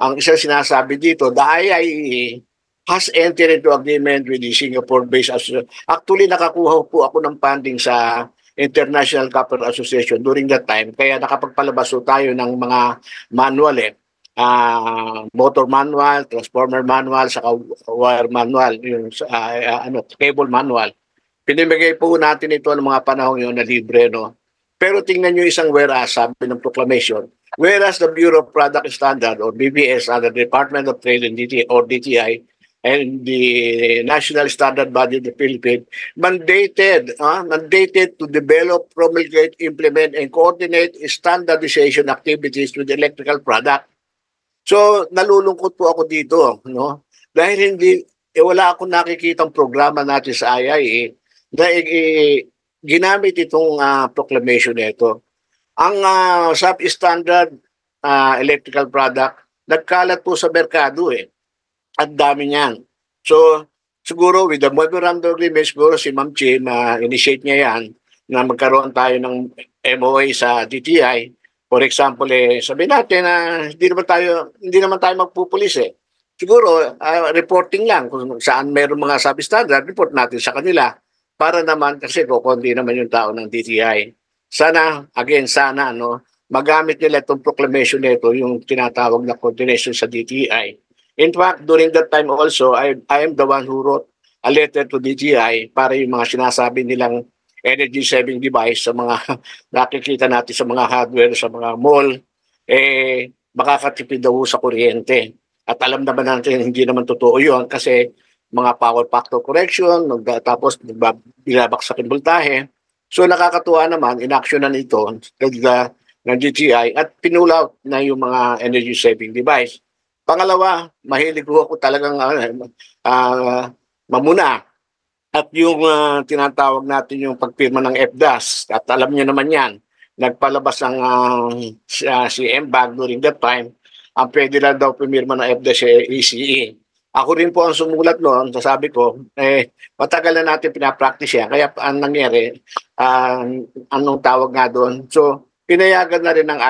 ang isang sinasabi dito, the IIEA has entered into agreement with the Singapore-based association. Actually, nakakuha po ako ng funding sa International Copper Association during that time. Kaya nakapagpalabas po tayo ng mga manual motor manual, transformer manual, saka wire manual, yung cable manual. Pinimigay po natin ito ng mga panahon yun na libre, no? Pero tingnan nyo isang whereas, sabi ng proclamation, whereas the Bureau of Product Standard or BPS under the Department of Trade and DTI and the National Standard Body of the Philippines mandated to develop, promulgate, implement, and coordinate standardization activities with electrical product. So, nalulungkot po ako dito, no? Dahil wala akong nakikitang programa natin sa IIA na ginamit itong proclamation nito. Ang substandard electrical product, nagkalat po sa merkado At dami niyan. So, siguro with the memorandum agreement, siguro si Ma'am Chi, initiate niya yan na magkaroon tayo ng MOA sa DTI. For example, sabihin natin na hindi naman tayo magpupulis Siguro, reporting lang kung saan meron mga substandard, report natin sa kanila para naman kasi kukundi naman yung tao ng DTI. Sana magamit nila itong proclamation nito, yung tinatawag na coordination sa DTI. In fact, during that time also, I am the one who wrote a letter to DTI para yung mga sinasabi nilang energy saving device sa mga nakikita natin sa mga hardware, sa mga mall, makakatipid daw sa kuryente. At alam naman natin, hindi naman totoo yun kasi mga power factor correction, tapos binabaksak yung voltahe. So nakakatuwa naman, inaksyonan ito ng DTI at pinulaw na yung mga energy saving device. Pangalawa, mahilig ko talagang mamuna. At yung tinatawag natin yung pagpirma ng FDAS, at alam niyo naman yan, nagpalabas ng si MBAG during that time, ang pwede lang daw pumirma ng FDAS ECE. Ako rin po ang sumulat noon, sasabi ko, matagal na natin pinapractice yan. Kaya ang nangyari, anong tawag nga doon? So, pinayagan na rin ng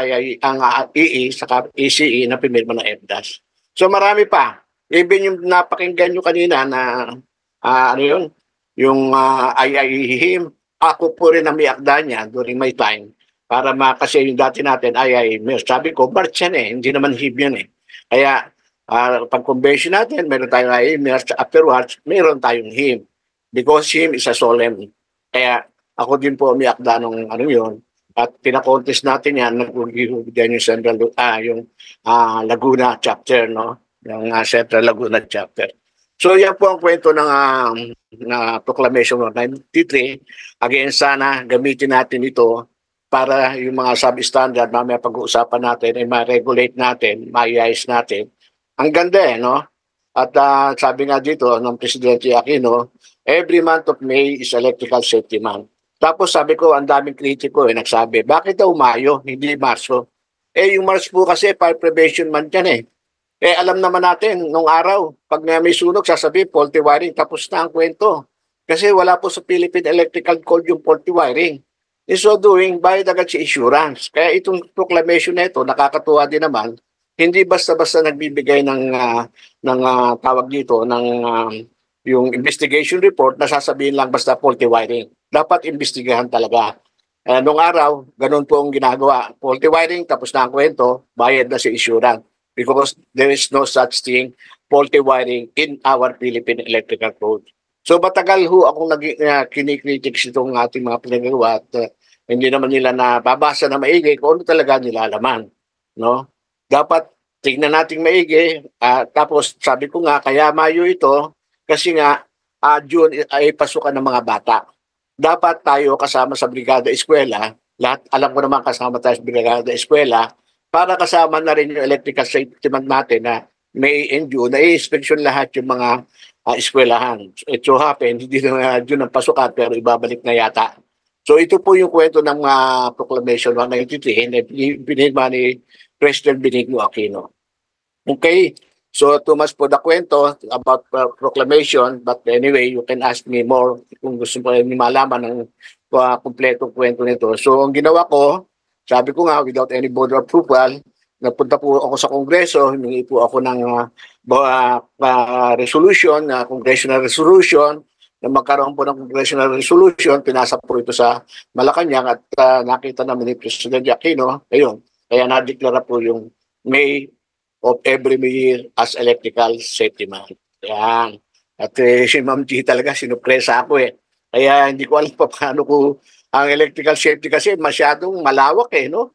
ang EE sa ECE na pumirma ng FDAS. So, marami pa. Even yung napakinggan nyo kanina na, yung IIHIM, ako po rin ang may akda niya during my time para kasi yung dati natin sabi ko, March yan hindi naman HIM yan Kaya, pag-convention natin, meron tayong IIHIM, afterwards, meron tayong HIM. Because HIM is a solemn. Kaya, ako din po may akda ng yun. At pinakontest natin yan, nag-ugyan yung Central, Laguna chapter, no? Yung Central Laguna chapter. So, yan po ang kwento ng Proclamation 93. Again, sana gamitin natin ito para yung mga substandard, mamaya pag-uusapan natin, ma-regulate natin, ma-iayos natin. Ang ganda no? At sabi nga dito ng Presidente Aquino, every month of May is Electrical Safety Month. Tapos sabi ko, ang daming kritiko nagsabi, bakit daw Mayo, hindi Marso? Yung March po kasi Fire Prevention Month yan alam naman natin, nung araw, pag may sunog, sasabihin, faulty wiring, tapos na ang kwento. Kasi wala po sa Philippine Electrical Code yung faulty wiring. In so doing, bayad agad si insurance. Kaya itong proclamation na ito, nakakatuwa din naman, hindi basta-basta nagbibigay ng tawag dito, yung investigation report na sasabihin lang basta faulty wiring. Dapat investigahan talaga. Nung araw, ganun po ang ginagawa. Faulty wiring, tapos na ang kwento, bayad na si insurance. Because there is no such thing, faulty wiring in our Philippine Electrical Code. So matagal akong kinikritics itong ating mga pinagawa at hindi naman nila nababasa na maigi kung ano talaga nilalaman. No? Dapat tignan natin maigi. Tapos sabi ko nga, kaya Mayo ito, kasi nga June ay pasukan ng mga bata. Dapat tayo kasama sa Brigada Eskwela, lahat alam ko naman kasama tayo sa Brigada Eskwela, para kasama na rin yung electrical safety month natin na May and June, na i-inspection lahat yung mga eskwelahan. It so happen, hindi na June ang pasukan, pero ibabalik na yata. So ito po yung kwento ng Proclamation 193 na binigma ni President Benigno Aquino. Okay, so too much po the kwento about proclamation, but anyway, you can ask me more kung gusto mo malaman ng kumpletong kwento nito. So ang ginawa ko, sabi ko nga, without any board approval, nagpunta po ako sa Kongreso, humingi po ako ng resolution, congressional resolution, na magkaroon po ng congressional resolution, pinasa po ito sa Malacanang at nakita naman ni Presidente Aquino, ayun, kaya nadeklara po yung May of every year as electrical safety month. Yan. At si Ma'am G talaga sinupresa ako eh. Kaya hindi ko alam pa paano ko ang electrical safety kasi masyadong malawak eh, no?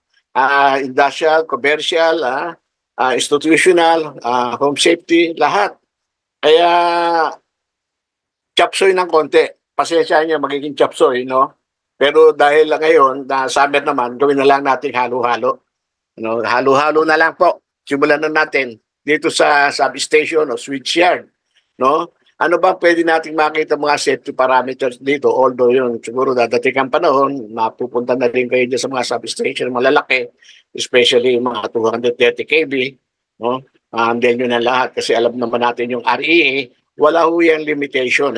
Industrial, commercial, institutional, home safety, lahat. Kaya chapsoy ng konti. Pasensya niya magiging chapsoy, no? Pero dahil lang ngayon, na summer naman, gawin na lang natin halo-halo. No? Halo-halo na lang po. Simulan na natin dito sa substation o switchyard. No? Ano ba pwede nating makita mga safety parameters dito? Although yun, siguro dadating ang panahon, mapupunta na rin kayo dyan sa mga substation, malalaki, especially yung mga 230 kV. No? Handle nyo na lahat kasi alam naman natin yung REA, wala ho yung limitation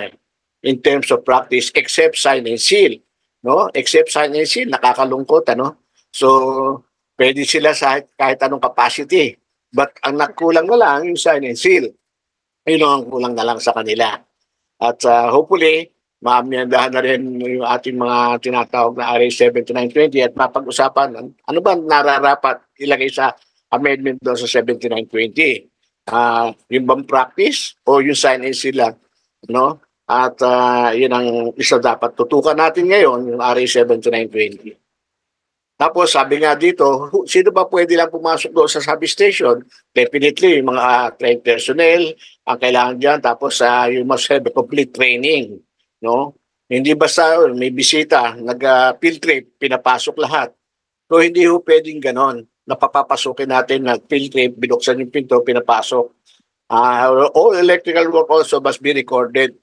in terms of practice except sign and seal. No? Except sign and seal, nakakalungkot. Ano? So, pwede sila sa kahit anong capacity. But ang nagkulang na lang yung sign and seal. Yun ang kulang na lang sa kanila. At hopefully, maamyandahan na rin yung ating mga tinatawag na RA 7920 at mapag-usapan ano ba nararapat ilagay sa amendment doon sa 7920. Yung bang practice o yung sign and seal lang. No? At yun ang isa dapat tutukan natin ngayon, yung RA 7920. Tapos sabi nga dito, sino ba pwede lang pumasok doon sa substation? Definitely, yung mga trained personnel, ang kailangan dyan. Tapos you must have a complete training. No? Hindi basta may bisita, nag-field trip, pinapasok lahat. So hindi ho pwedeng ganon. Napapapasukin natin na field trip, binuksan yung pinto, pinapasok. All electrical work also must be recorded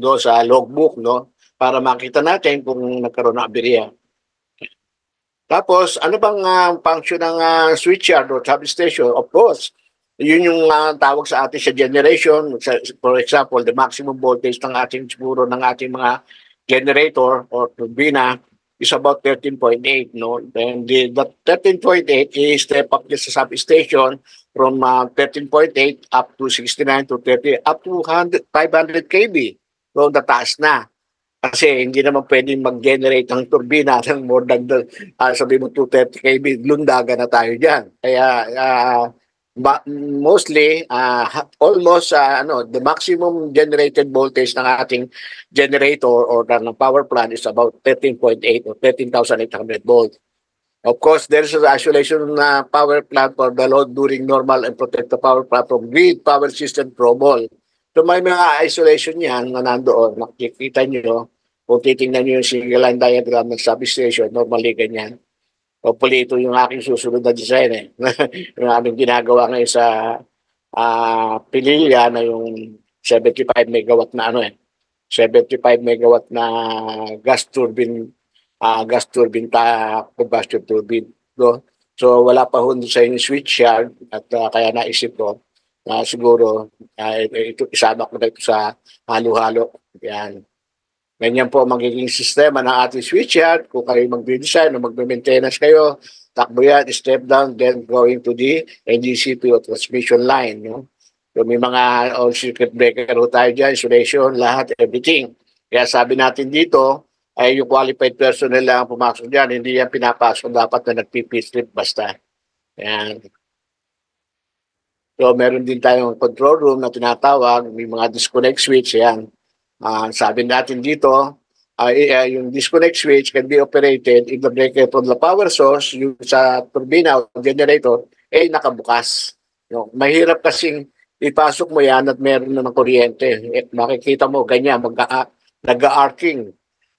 doon sa logbook, no? Para makita natin kung nagkaroon ng aberya. Tapos, ano bang function ng switchyard o substation? Of course, yun yung tawag sa atin sa generation. For example, the maximum voltage ng ating siguro ng ating mga generator or turbina is about 13.8. No? And the 13.8 is step up sa substation from 13.8 up to 69 to 30 up to 500 kV. So, nataas na. Kasi hindi naman pwedeng mag-generate ng turbina ng more than sabi mo 230 kV, lundagan na tayo dyan. Kaya mostly, almost the maximum generated voltage ng ating generator or ng power plant is about 13.8 or 13,800 volts. Of course, there is an isolation power plant for the load during normal and protect the power plant from grid power system trouble. So may mga isolation yan na nandoon, makikita nyo. Kung titingnan nyo yung single line diagram ng substation, normally ganyan. Hopefully ito yung aking susunod na design yung aming ginagawa ngayon sa Pililla na yung 75 megawatt na 75 megawatt na gas turbine combustion turbine. No? So wala pa ho sa yung switchyard at kaya naisip ko siguro ito isama ko na ito sa halo-halo. Yan. Ganyan po magiging sistema ng ating switchyard. Kung kayo mag-design o mag-maintenance kayo, takbo yan, step down, then going to the NGCP o transmission line. No? So may mga all-circuit breaker tayo dyan, isolation, lahat, everything. Kaya sabi natin dito, ay yung qualified personnel lang pumasok dyan, hindi yan pinapasok dapat na nag-PP-strip basta. Yan. So meron din tayong control room na tinatawag, may mga disconnect switch, yan. Sabi natin dito, yung disconnect switch can be operated if the breaker from the power source, yung sa turbina o generator, nakabukas. No? Mahirap kasing ipasok mo yan at meron na ng kuryente. Makikita mo, ganyan, nag-arcing.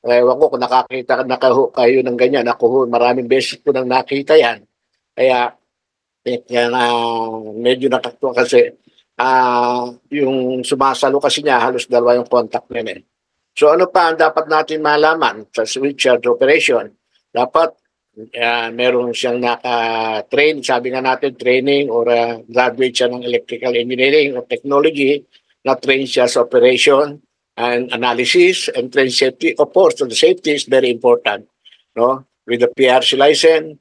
Ewan ko kung nakakita kayo ng ganyan. Ako, maraming beses ko nang nakita yan. Kaya, medyo nakaktuwa kasi yung sumasalo kasi niya, halos dalawa yung contact niya. So ano pa ang dapat natin malaman sa switchyard operation? Dapat meron siyang naka-train, sabi nga natin training or graduate siya ng electrical engineering or technology, na-train siya sa operation and analysis and train safety. Of course, the safety is very important. No? With the PRC license,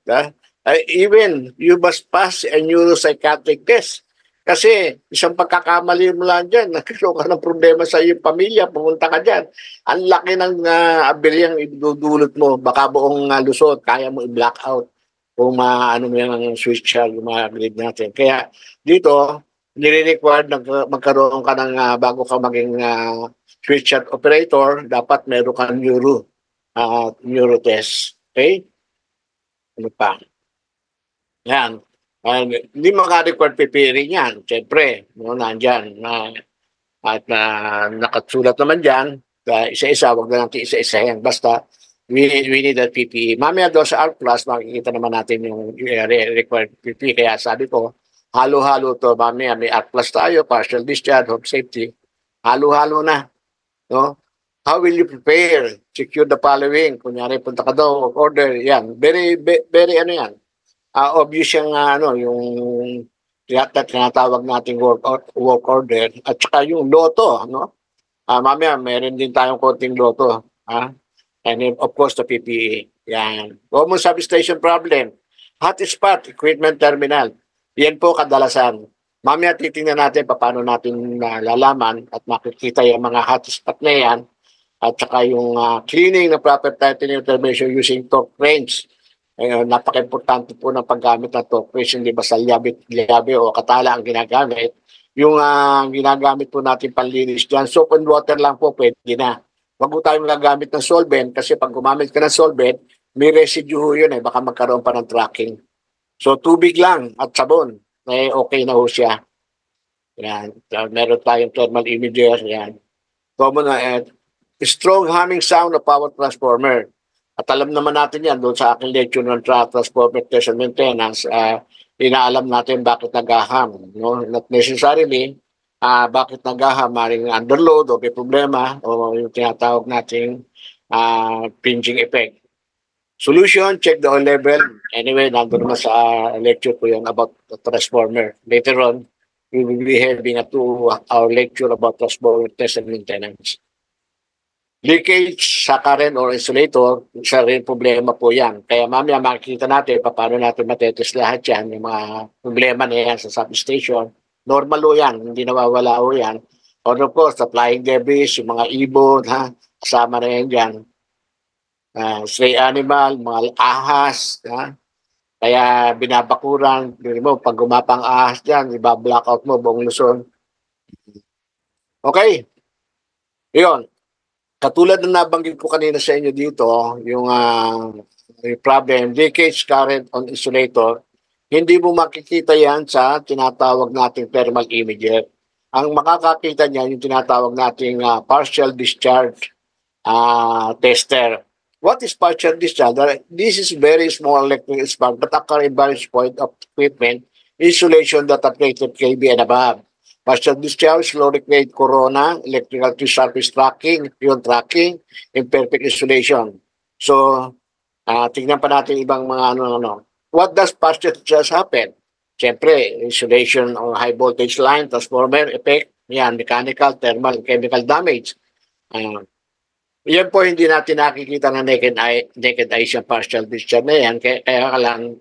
Even you must pass a neuropsychiatric test. Kasi isang pagkakamali mo lang dyan, nagkaroon ka ng problema sa iyong pamilya, pumunta ka dyan. Ang laki ng abiryang idudulot mo. Baka buong Luzon, kaya mo i-black out kung ano mo yung switch yung mga grid natin. Kaya dito, nire-required na magkaroon ka ng bago ka maging switch operator, dapat meron kang neuro test. Okay? Ano pa? Yan. Hindi maka-record preparing yan. Siyempre, no, nandyan. At nakasulat naman dyan, isa-isa, wag na natin isa-isa yan. Basta, we need that PPE. Mamaya doon sa R+, makikita naman natin yung required PPE. Kaya sabi ko, halo-halo to. Mamaya may R+ tayo, partial discharge, home safety. Halo-halo na. No? How will you prepare? Secure the following. Kunyari, punta ka daw, order. Yan. Very ano yan. Obvious yung yung tinatawag nating work order at saka yung loto, no? Mamaya meron din tayong konting loto, and then, of course the PPE. Yan. Common substation problem, hotspot equipment terminal. Yan po kadalasan. Mamaya titingnan natin paano natin lalaman at makikita yung mga hotspot na yan at saka yung cleaning ng proper tightening intervention using torque wrench. Napaka-importante po ng paggamit ng torque wrench, hindi basta liabe o katala ang ginagamit. Yung ginagamit po natin panlinis dyan, soap and water lang po pwede na. Wag po tayo magagamit ng solvent kasi pag gumamit ka ng solvent, may residue yun baka magkaroon pa ng tracking. So tubig lang at sabon, okay na ho siya. Yan. Meron tayong thermal imager. Yan. Common na strong humming sound of power transformer. At alam naman natin yan doon sa aking lecture ng transformer test and maintenance, inaalam natin bakit nag-aham. No? Not necessarily bakit nag-aham, maring underload o may problema o yung tinatawag nating pinching effect. Solution, check the oil level. Anyway, nandun naman sa lecture ko yun about the transformer. Later on, we will be having a 2-hour lecture about transformer test and maintenance. Leakage sa current or insulator, isa rin problema po yan. Kaya mamaya makikita natin paano natin matetest lahat yan, yung mga problema na yan sa substation. Normal o yan, hindi nawawala o yan. Or of course, the flying debris, yung mga ibon, kasama na yan dyan. Stray animal, mga ahas, kaya binabakuran, mo, pag gumapang ahas dyan, iba-blackout mo buong Luzon. Okay, yun. Katulad na nabanggit ko kanina sa inyo dito, yung problem, leakage current on insulator, hindi mo makikita yan sa tinatawag nating thermal imager. Ang makakakita niyan, yung tinatawag nating partial discharge tester. What is partial discharge? This is very small electrical spark that occur in various point of equipment, insulation that are rated KB and above. Partial discharge, low rate corona, electrical to surface tracking, yung tracking, imperfect insulation. So, tingnan pa natin ibang mga ano. What does partial discharge happen? Siyempre, insulation on high voltage line, transformer effect, yan, mechanical, thermal, chemical damage. Yan po hindi natin nakikita na naked eye siya partial discharge na yan. Kaya lang,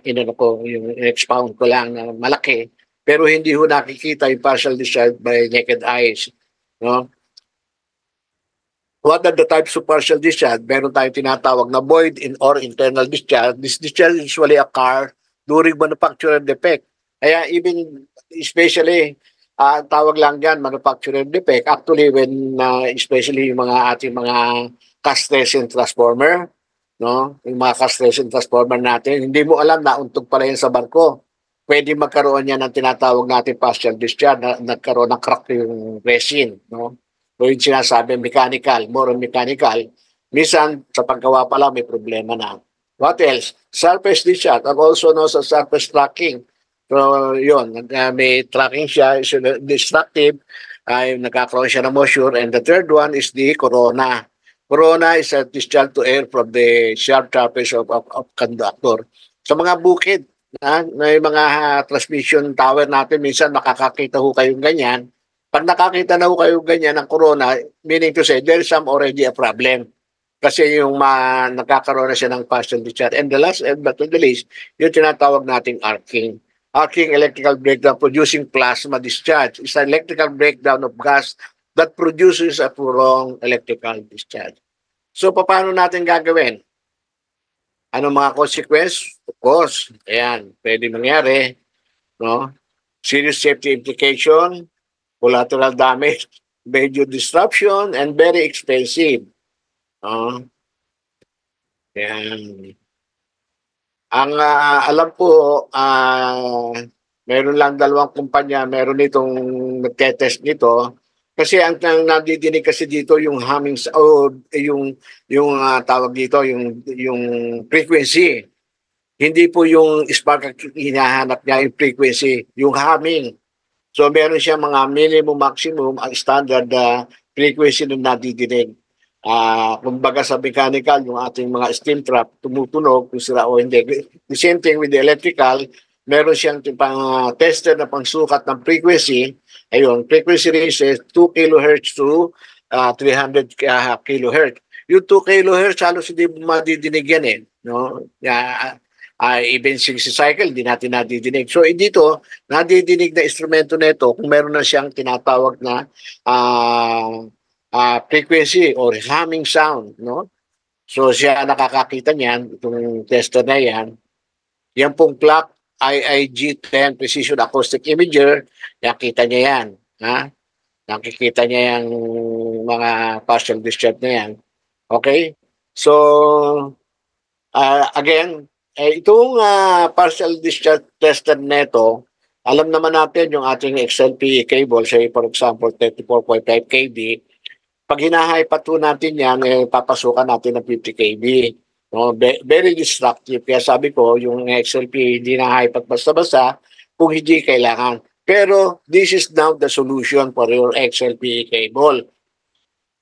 in-expound ko lang na malaki. Pero hindi ho nakikita yung partial discharge by naked eyes. No? What are the types of partial discharge? Meron tayong tinatawag na void or internal discharge. This discharge usually occur during manufacturer defect. Kaya even, especially, tawag lang dyan, manufacturer defect. Actually, when, especially yung mga ating mga cast-resin transformer, no? Yung mga cast-resin transformer natin, hindi mo alam na untog pala yan sa barko. Pwede magkaroon yan ng tinatawag natin partial discharge, nagkaroon ng crack yung resin. No? O yung sinasabi, mechanical, more on mechanical. Minsan, sa paggawa pala, may problema na. What else? Surface discharge, also known as surface tracking. So, yun, may tracking siya, is destructive, nagkakaroon siya ng moisture. And the third one is the corona. Corona is a discharge to air from the sharp surface of conductor. Sa mga bukid, may mga transmission tower natin, minsan makakakita ho kayong ganyan. Pag nakakita na ho kayong ganyan ng corona, meaning to say, there is some already a problem. Kasi yung nagkakaroon na siya ng partial discharge. And the last but not the least, yung tinatawag nating arcing. Arcing electrical breakdown producing plasma discharge is an electrical breakdown of gas that produces a prolonged electrical discharge. So, paano natin gagawin? Ano mga consequence? Of course, ayan, pwede mangyari, no? Serious safety implication, collateral damage, major disruption, and very expensive. No? Ayan. Ang alam ko, meron lang dalawang kumpanya, meron itong nagtetest nito. Kasi ang nadidinig kasi dito yung humming o yung tawag dito yung frequency. Hindi po yung spark ang hinahanap niya, yung frequency, yung humming. So meron siya mga minimum, maximum, ang standard frequency na nadidinig. Kumbaga sa mechanical, yung ating mga steam trap, tumutunog, kung sira o hindi. The same thing with the electrical, meron siyang tester na pangsukat ng frequency. Ayun, frequency range is 2 kHz to 300 kHz. Yung 2 kHz, halos hindi madidinig yan eh. No? Even 60 cycle, hindi natin nadidinig. So, dito, nadidinig na instrumento nito kung meron na siyang tinatawag na frequency or humming sound, no? So, siya nakakakita niyan, itong tester na yan. Yan pong clock, IIG-10 Precision Acoustic Imager, nakita niya yan. Ha? Nakikita niya yung mga partial discharge na yan. Okay? So, again, itong partial discharge tester neto, alam naman natin yung ating XLPE cable, say for example 34.5 kV, pag hinahay pa po natin yan, papasukan natin ng 50 kV. No? Very destructive. Kaya sabi ko, yung XLPE hindi na high pag basta-basta kung hindi kailangan. Pero this is now the solution for your XLPE cable.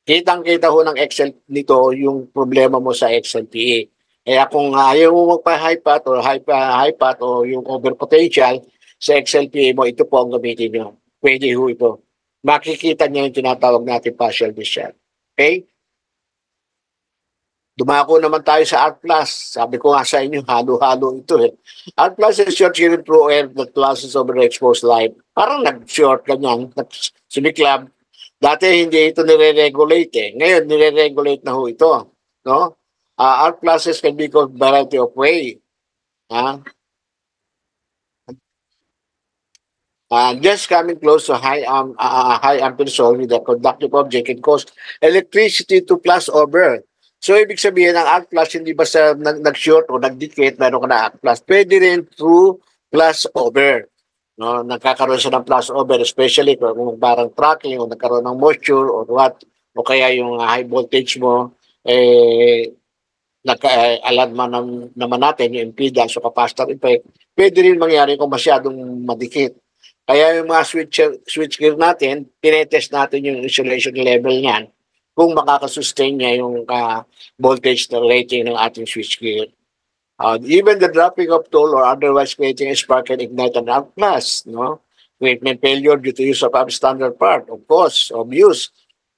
Kitang-kita ho ng Excel nito yung problema mo sa XLPE. Kaya kung ayaw mo magpa-high path or high path o yung overpotential sa XLPE mo, ito po ang gamitin nyo. Pwede ho ito. Makikita niya yung tinatawag natin partial discharge. Okay? Dumako naman tayo sa ARC Plus. Sabi ko nga sa inyo, halo-halo ito eh. ARC Plus is short circuit through air that classes over exposed light. Parang nag-short ganyan, sumiklab. Dati hindi ito nire-regulate eh. Ngayon, nire-regulate na ho ito. No? Arc classes can be called variety of way. Just coming close to high ampere source with a conductive object can cause electricity to flash over. So, ibig sabihin, ang arc flash, hindi basta nag-short o nag-dictate, meron ka na arc flash. Pwede rin through flash over. No, nagkakaroon siya ng flash over, especially kung parang tracking o nagkaroon ng moisture or what, o kaya yung high voltage mo, alam naman natin yung impedance o capacitor effect, pwede rin mangyari kung masyadong madikit. Kaya yung mga switchgear natin, tinetest natin yung insulation level niyan kung makakasustain niya yung voltage na rating ng ating switchgear. Even the dropping of tool or otherwise creating a spark can ignite an arc flash, no? Equipment failure due to use of substandard part, of course, of use.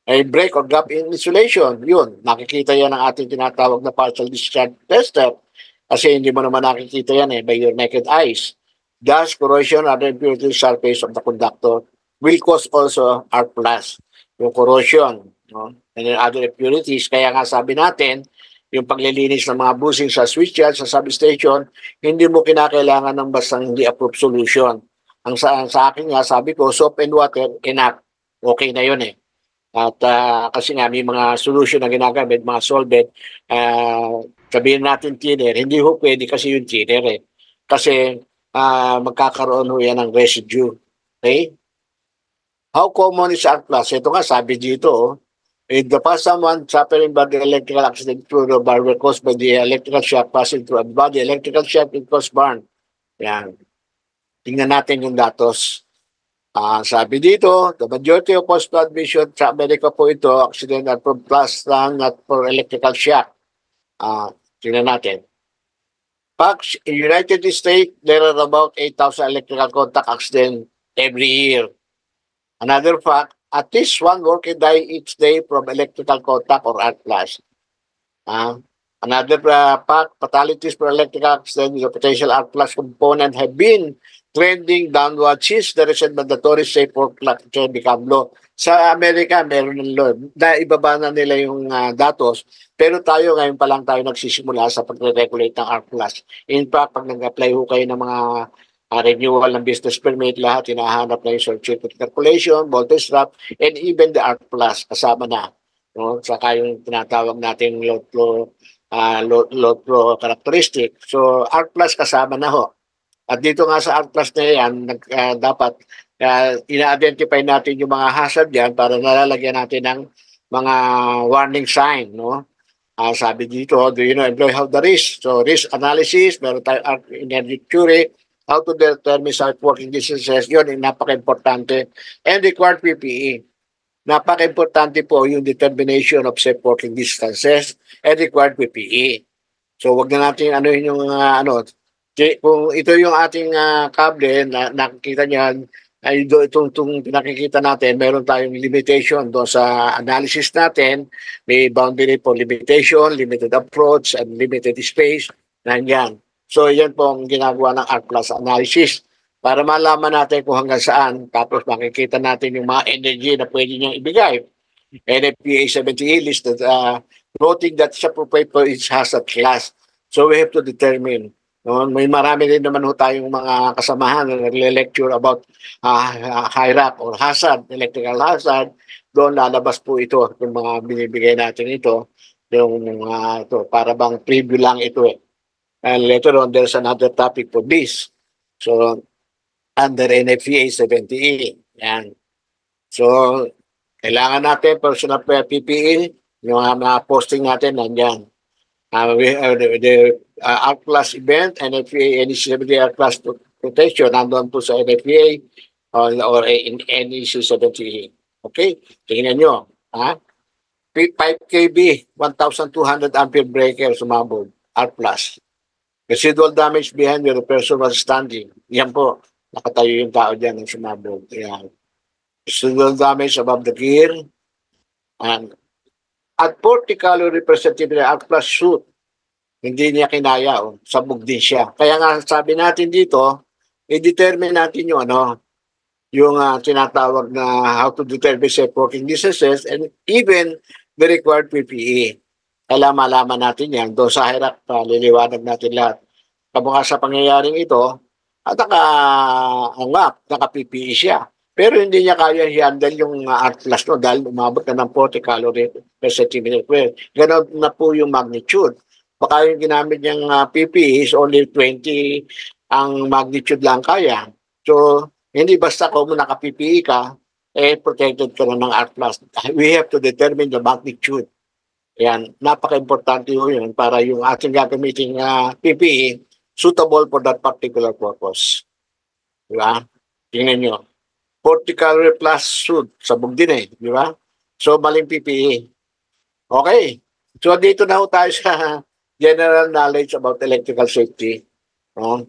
A break or gap in insulation, yun. Nakikita yan ng ating tinatawag na partial discharge tester. Kasi hindi mo naman nakikita yan by your naked eyes. Dust, corrosion, other impurities surface of the conductor will cause also arc flash. Yung corrosion, no? And then other impurities. Kaya nga sabi natin, yung paglilinis ng mga bushing sa switchyard, sa substation, hindi mo kinakailangan ng bastang hindi approved solution. Ang sa akin nga, sabi ko, soap and water, enough. Okay na yun eh. At kasi nga, may mga solution na ginagamit, mga solvent, sabihin natin thinner, hindi ho pwede kasi yung thinner eh. Kasi magkakaroon ho yan ng residue. Okay? How common is arc flash? Ito nga, sabi dito, in the past, someone suffering by the electrical accident through the bar were caused by the electrical shock passing through a body. Electrical shock will cause burn. Yan. Tingnan natin yung datos. Sabi dito, the majority of post-flood vision sa Amerika po ito, accident are from blast lang, not for electrical shock. Tingnan natin. Facts, in United States, there are about 8,000 electrical contact accidents every year. Another fact, at least one worker die each day from electrical contact or arc flash. Another fact, fatalities for electrical accident with a potential arc flash component have been trending downward since the recent mandatory safe work structure become law. Sa Amerika, meron ng law. Ibaba na nila yung datos, pero tayo ngayon pa lang tayo nagsisimula sa pagre-regulate ng arc flash. In fact, pag nag-apply ho kayo ng mga renewal ng business permit, lahat hinahanap na yung circuit calculation, voltage drop, and even the arc flash kasama na. No? Saka yung tinatawag natin load flow characteristic. So, arc flash kasama na ho. At dito nga sa arc flash na yan, dapat ina-identify natin yung mga hazard yan para nalalagyan natin ng mga warning sign, no? Sabi dito, do you know employ how the risk? So, risk analysis, meron tayo energy theory, how to determine site working distances, yun, napaka-importante. And required PPE. Napaka-importante po yung determination of safe working distances and required PPE. So, wag na natin yung kung ito yung ating kable, nakikita niyan, ay itong pinakikita natin, meron tayong limitation doon sa analysis natin. May boundary for limitation, limited approach, and limited space. Nandiyan. So, yan po ang ginagawa ng arc flash analysis para malaman natin kung hanggang saan. Tapos makikita natin yung mga energy na pwede niyang ibigay. NFPA 78 listed, noting that it's appropriate for each hazard class. So, we have to determine. No, may marami rin naman ho tayong mga kasamahan na nagle-lecture about HIRAP or hazard, electrical hazard. Doon lalabas po ito, yung mga binibigay natin ito, yung ito, para bang preview lang ito eh. And later on, there's another topic for this. So, under NFPA 78. Yan. So, kailangan natin personal PPE, yung mga posting natin, nandyan. The arc flash event, NFPA, NEC 70 arc flash protection, nandun po sa NFPA or in NEC 70. Okay? Tingnan nyo. 5 kV, 1,200 ampere breaker sumabog, arc flash. Residual damage behind where the person was standing. Yan po. Nakatayo yung tao dyan ng sumabog. Yan. Residual damage above the gear. And at 40 calorie representative arc flash shoot, hindi niya kinaya, sabog din siya. Kaya nga sabi natin dito, i-determine natin yung yung tinatawag na how to determine safe working distances and even the required PPE. Kailangan malaman natin yan. Doon sa HIRAP, liliwanag natin lahat. Kamukha sa pangyayaring ito, at naka-PPE siya. Pero hindi niya kaya i-handle yung arc flash dahil umabot na ng 40 calorie per centimeter square. Ganon na po yung magnitude. Baka yung ginamit niyang PPE is only 20 ang magnitude lang kaya. So, hindi basta kung naka-PPE ka, protected ka na ng arc flash. We have to determine the magnitude. Yan, napaka-importante yun para yung ating gagamiting PPE suitable for that particular purpose. Diba? Tingnan nyo. 40 calorie plus suit, sabog din eh. Diba? So, maling PPE. Okay. So, dito na tayo sa general knowledge about electrical safety. No?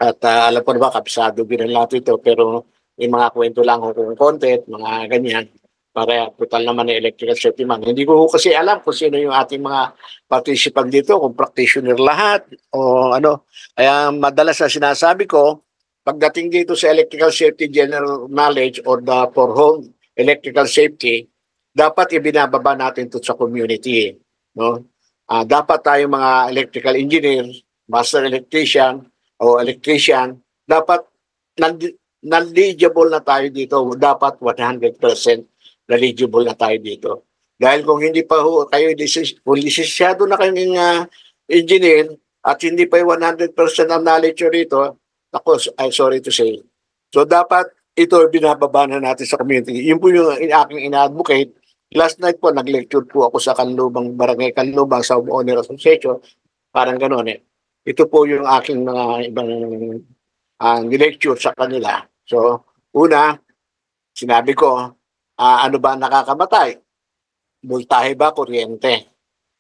At alam po na ba, kapisado din natin ito, pero may mga kwento lang kung content, mga ganyan. Para total naman ng electrical safety man. Hindi ko kasi alam kung sino yung ating mga participant dito, kung practitioner lahat, o ano. Kaya madalas na sinasabi ko, pagdating dito sa electrical safety general knowledge or the for home electrical safety, dapat ibinababa natin ito sa community. No? Dapat tayong mga electrical engineer, master electrician, o electrician, dapat knowledgeable na tayo dito. Dapat 100% knowledgeable na tayo dito. Dahil kung hindi pa kayo kung lisensyado na kayong engineer at hindi pa 100% ng knowledge rito, ako, I'm sorry to say. So dapat ito binababa na natin sa community. Yun po yung aking ina-advocate. Last night po, nag-lecture po ako sa Kanlubang, Barangay Kanlubang, sa Owner Association. Parang gano'n eh. Ito po yung aking mga ibang lecture sa kanila. So, una, sinabi ko, ano ba nakakamatay? Voltahe ba, kuryente?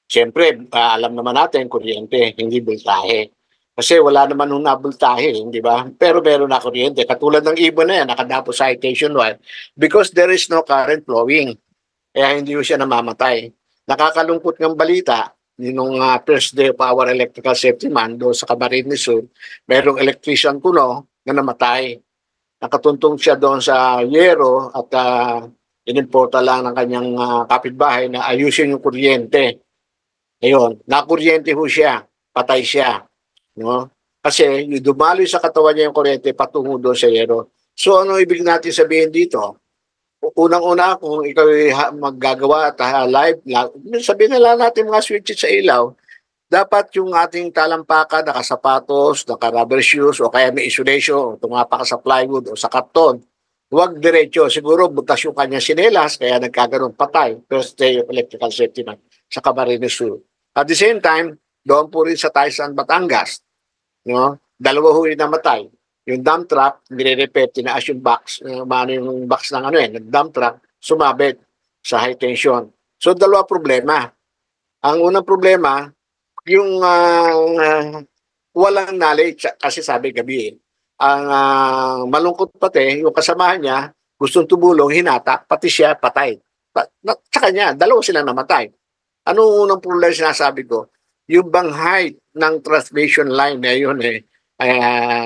Siyempre, alam naman natin, kuryente, hindi voltahe. Kasi wala naman nung nabultahe, di ba? Pero meron na kuryente. Katulad ng ibon na yan, nakadapo sa citation wire. Because there is no current flowing. Kaya hindi siya namamatay. Nakakalungkot ng balita, nung first day of our electrical safety man doon sa Camarines Sur, merong electrician kuno na namatay. Nakatuntong siya doon sa yero at inimporta lang ng kanyang kapitbahay na ayusin yung kuryente. Ayun, nakuryente ho siya, patay siya. No? Kasi yung dumaloy sa katawan niya yung kuryente patungo doon sa yero. So ano ibig natin sabihin dito? Unang-una, kung ikaw maggagawa at live, sabihin na lang natin mga switches sa ilaw, dapat yung ating talampakan, nakasapatos, naka-rubber shoes, o kaya may insulation, o tumapa ka sa plywood o sa karton. Huwag diretso. Siguro butas yung kanyang sinelas, kaya nagkaganon patay. First day of electrical safety man sa Camarines Sur. At the same time, doon po rin sa Taysan, Batangas, no? Dalawa ho yung namatay. Yung dump truck, nire-repair, tinaas yung box, yung box ng dump truck, sumabit sa high tension. So, dalawa problema. Ang unang problema, yung walang knowledge, kasi sabi gabi ang malungkot pati, yung kasamahan niya, gustong tumulong, hinata, pati siya patay. Sa kanya, dalawa silang namatay. Anong unang problema sinasabi ko? Yung bang height ng transmission line na yun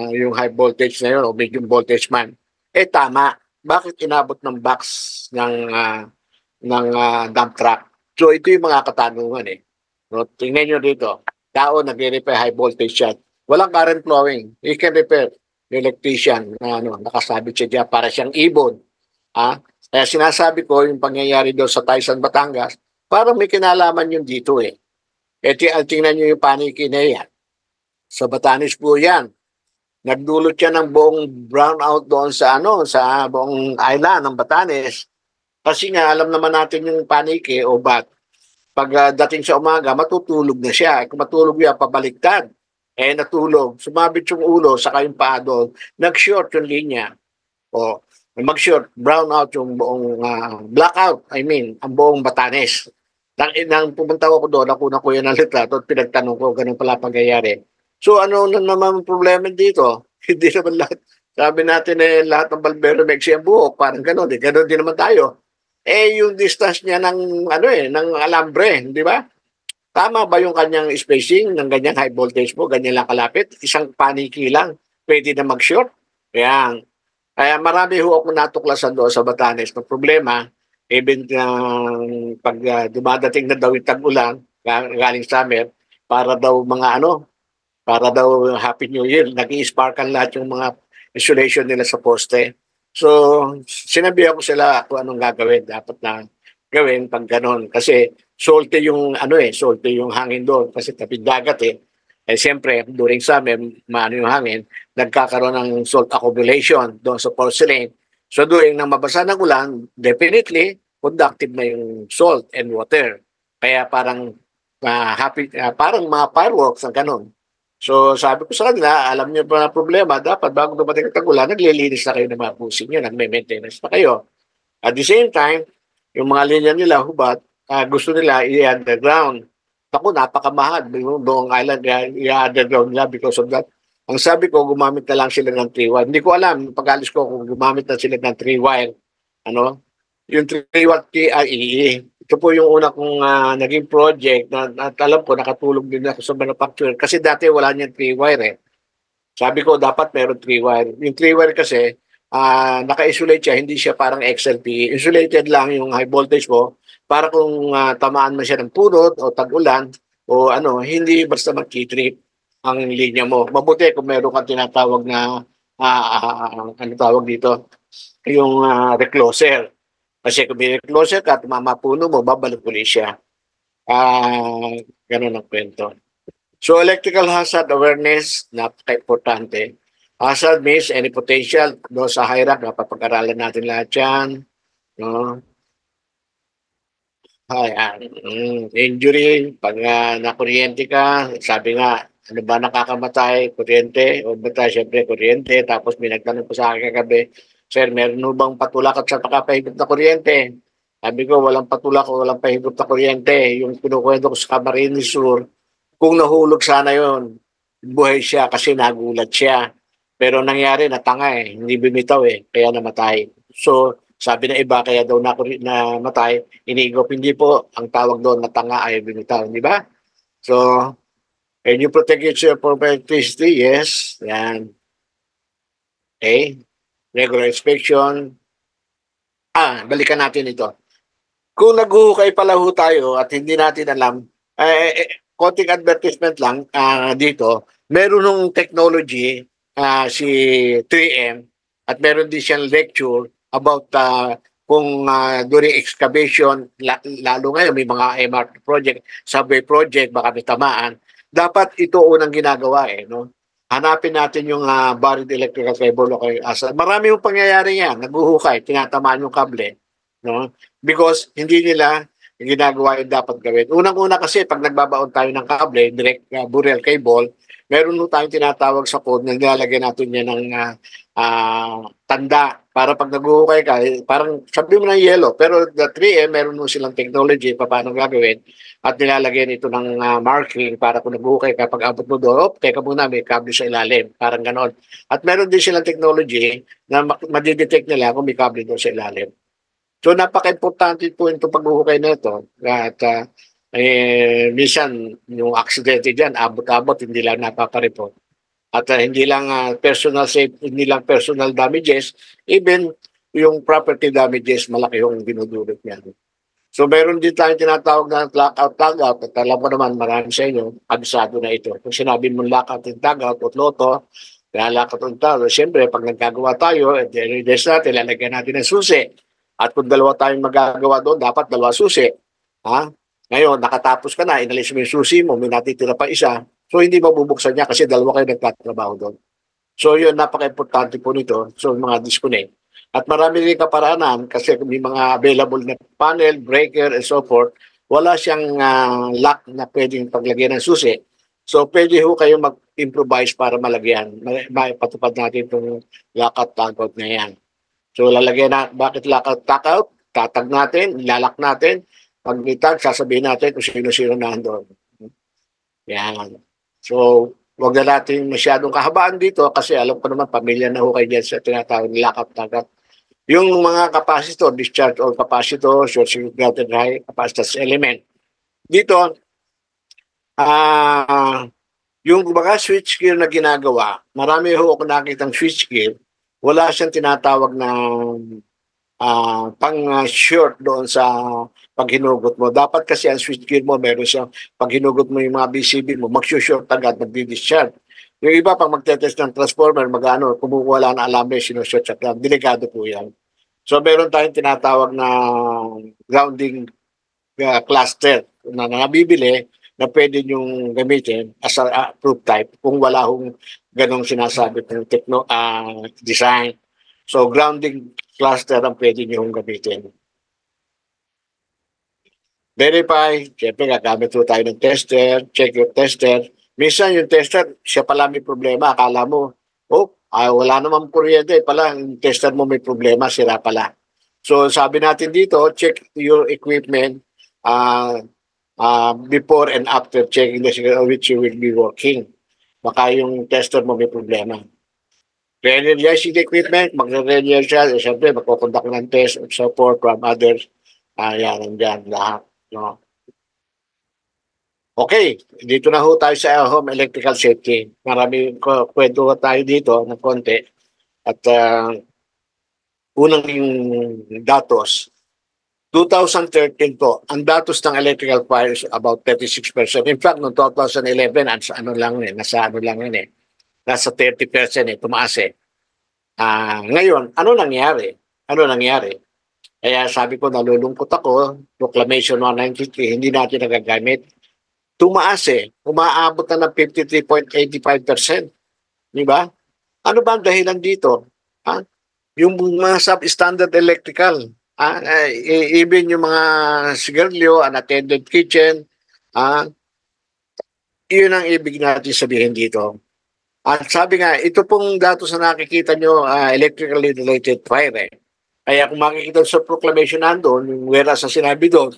yung high voltage na yun o medium voltage man, tama. Bakit inabot ng box ng dump truck? So ito yung mga katanungan No, tingnan nyo dito. Tao nagre-repair high voltage yan. Walang current flowing. He can repair yung electrician na nakasabit siya dyan para siyang ibon. Kaya sinasabi ko yung pangyayari doon sa Taysan, Batangas, parang may kinalaman yun dito tingnan nyo yung paniki na yan. Sa Batanes po yan. Nagdulot siya ng buong brownout doon sa buong island ng Batanes. Kasi nga alam naman natin yung paniki o bat. Pag dating sa umaga, matutulog na siya. Kung matulog niya, pabaliktad. Natulog. Sumabit yung ulo, saka yung paa doon. Nag-short yung linya. O, mag-short, brownout yung buong blackout. Ang buong Batanes. Nang pumunta ko doon, nakuna ko yan ang litrato at pinagtanong ko, ganun pala pangyayari. So ano na naman problema dito? Hindi naman lahat. Sabi natin lahat ng balbero meksi ang buhok, parang ganun. Ganun din naman tayo. Yung distance niya ng ng alambre, di ba? Tama ba yung kanyang spacing ng ganyang high voltage mo, ganyan lang kalapit? Isang paniki lang, pwede na mag-short? Kaya marami ho ako natuklasan doon sa Batanes ng problema, even pag dumadating na daw yung tag-ulan, galing summer, para daw para daw Happy New Year, nag-i-sparkan lahat yung mga insulation nila sa poste. So, sinabi ako sila kung anong gagawin. Dapat na gawin pag ganon. Kasi salty yung salty yung hangin doon. Kasi tapid dagat siyempre, during summer, maano yung hangin, nagkakaroon ng salt accumulation doon sa porcelain. So, during nang mabasa ng ulan, definitely, conductive na yung salt and water. Kaya parang parang mga fireworks ang ganon. So sabi ko sa kanila, alam niyo ba na problema, dapat bago dumating ang tag-ulan, naglilinis na kayo ng mga pusin niyo, nagme-maintenance na kayo. At the same time, yung mga linya nila, hubat, gusto nila i-underground. Ako, napakamahal. Buong island, i-underground nila because of that. Ang sabi ko, gumamit na lang sila ng 3-wire. Hindi ko alam, pag-alis ko kung gumamit na sila ng 3-wire. Yung 3-wire TIE. Ito po yung una kong naging project na alam ko, nakatulong din ako sa manufacturer. Kasi dati wala niyang 3-wire Sabi ko, dapat meron 3-wire. Yung 3-wire kasi, naka-isolate siya, hindi siya parang XLPE. Insulated lang yung high voltage mo para kung tamaan man siya ng punot o tag-ulan o hindi basta mag-trip ang linya mo. Mabuti kung meron kang tinatawag na, ano tawag dito, yung recloser. Kasi kung may recloser ka, tumamapuno mo, babalik ulit siya. Ganun ang kwento. So, electrical hazard awareness, napaka-importante. Hazard means any potential doon sa HIRAC, napapag-aralan natin lahat yan. No? Injury, pag nakuryente ka, sabi nga, ano ba nakakamatay? Kuryente? O ba tayo, siyempre, kuryente. Tapos may nagtanong po sa akin kagabi, Sir, meron mo bang patulak at sa pakapahigop na kuryente? Sabi ko, walang patulak o walang pahigop na kuryente. Yung kinukwento ko sa Camarines Sur, kung nahulog sana yon, buhay siya kasi nagulat siya. Pero nangyari, natanga hindi bumitaw kaya namatay. So, sabi ng iba, kaya daw namatay, inigop. Hindi po, ang tawag doon na tanga ay bumitaw, di ba? So, can you protect yourself from electricity? Yes. Yan. Okay. Regular inspection. Balikan natin ito. Kung naghuhukay pala ho tayo at hindi natin alam, konting advertisement lang dito, meron nung technology si 3M at meron din siyang lecture about kung during excavation, lalo ngayon may mga MRT project, subway project, baka may tamaan, dapat ito unang ginagawa no? Hanapin natin yung buried electrical cable o asa. Marami yung pangyayari yan, naghuhukay, tinatamaan yung kable, no? Because hindi nila ginagawa yung dapat gawin. Unang-una kasi, pag nagbabaon tayo ng kable, direct burial cable, meron nung tayong tinatawag sa code na nilalagyan natin niya ng tanda para pag naghuhukay ka, parang sabi mo ng yellow, pero the 3M, meron nung silang technology pa paano gagawin at nilalagyan ito ng marking para kung naghuhukay ka, pag abot mo doon, teka muna, may kable sa ilalim, parang ganon. At meron din silang technology na madidetect nila kung may kable doon sa ilalim. So napaka-importante po itong paghuhukay na ito. At minsan yung aksidente dyan, abot-abot, hindi lang napapareport. At hindi lang personal safety, hindi lang personal damages, even yung property damages, malaki yung dinudulot niya. So meron din tayong tinatawag na lockout, at alam ko naman marami sa inyo, abisado na ito. Kung sinabi mo lockout and tagout o loto, lockout and tagout, siyempre pag nagkagawa tayo, at i-release natin, lalagyan natin ng susi. At kung dalawa tayong magagawa doon, dapat dalawa susi. Ngayon, nakatapos ka na, inalis mo yung susi mo, may natitira pa isa. So, hindi mabubuksan niya kasi dalawa kayo nagtatrabaho doon. So, yun, napaka-importante po nito. So, mga disconnect. At marami rin kaparaanan kasi may mga available na panel, breaker, and so forth. Wala siyang lock na pwedeng paglagyan ng susi. So, pwede ho kayo mag-improvise para malagyan. Maipatupad natin itong lockout tagout na yan. So lalagyan na, bakit lockout, tagout? Tatag natin, ilalak natin. Pag itag, sasabihin natin kung sino-sino na doon. Yan. So, wag na natin masyadong kahabaan dito kasi alam ko naman, pamilya na ho kayo dyan sa tinatawag ni lockout, tagout. Yung mga capacitor, discharge or capacitor, short circuit grounded high capacitance element. Dito, yung mga switchgear na ginagawa, marami ho ako nakitang switchgear, wala siyang tinatawag na pang-short doon sa paghinugot mo. Dapat kasi ang switchgear mo, meron siyang paghinugot mo yung mga BCB mo, mag-short agad, mag-discharge. Yung iba, pag magtetest ng transformer, kumukuha na alambre, sinushoot siya. Delikado po yan. So, meron tayong tinatawag na grounding cluster na nabibili na pwede nyong gamitin as a approved type kung wala hong ganong sinasabi ng design. So, grounding cluster ang pwede nyo gamitin. Verify, siyempre gagamit po tayo ng tester, check your tester. Minsan yung tester, siya pala may problema. Akala mo, wala naman kuryente. Pala, yung tester mo may problema, sira pala. So, sabi natin dito, check your equipment before and after checking the signal which you will be working. Baka yung tester mo may problema. Re-energize the equipment, magre-re-energize siya, siyempre magkukondak ng test and support from others. Yan, nandyan lahat. No? Okay, dito na ho tayo sa home electrical safety. Marami kwento tayo dito ng konti. At unang yung datos, 2013 po, ang datos ng electrical fires about 36%. In fact, noong 2011, nasa ano lang yun nasa 30% tumaas Ngayon, ano nangyari? Kaya sabi ko, nalulungkot ako, Proclamation 193, hindi natin nagagamit. Tumaas umaabot na ng 53.85%. Di ba? Ano ba ang dahilan dito? Yung mga substandard electrical, even yung mga sigarilyo, unattended kitchen, yun ang ibig natin sabihin dito. At sabi nga, ito pong datos na nakikita nyo, electrically related fire. Kaya kung makikita sa proclamation nandun, yung whereas sa sinabi doon,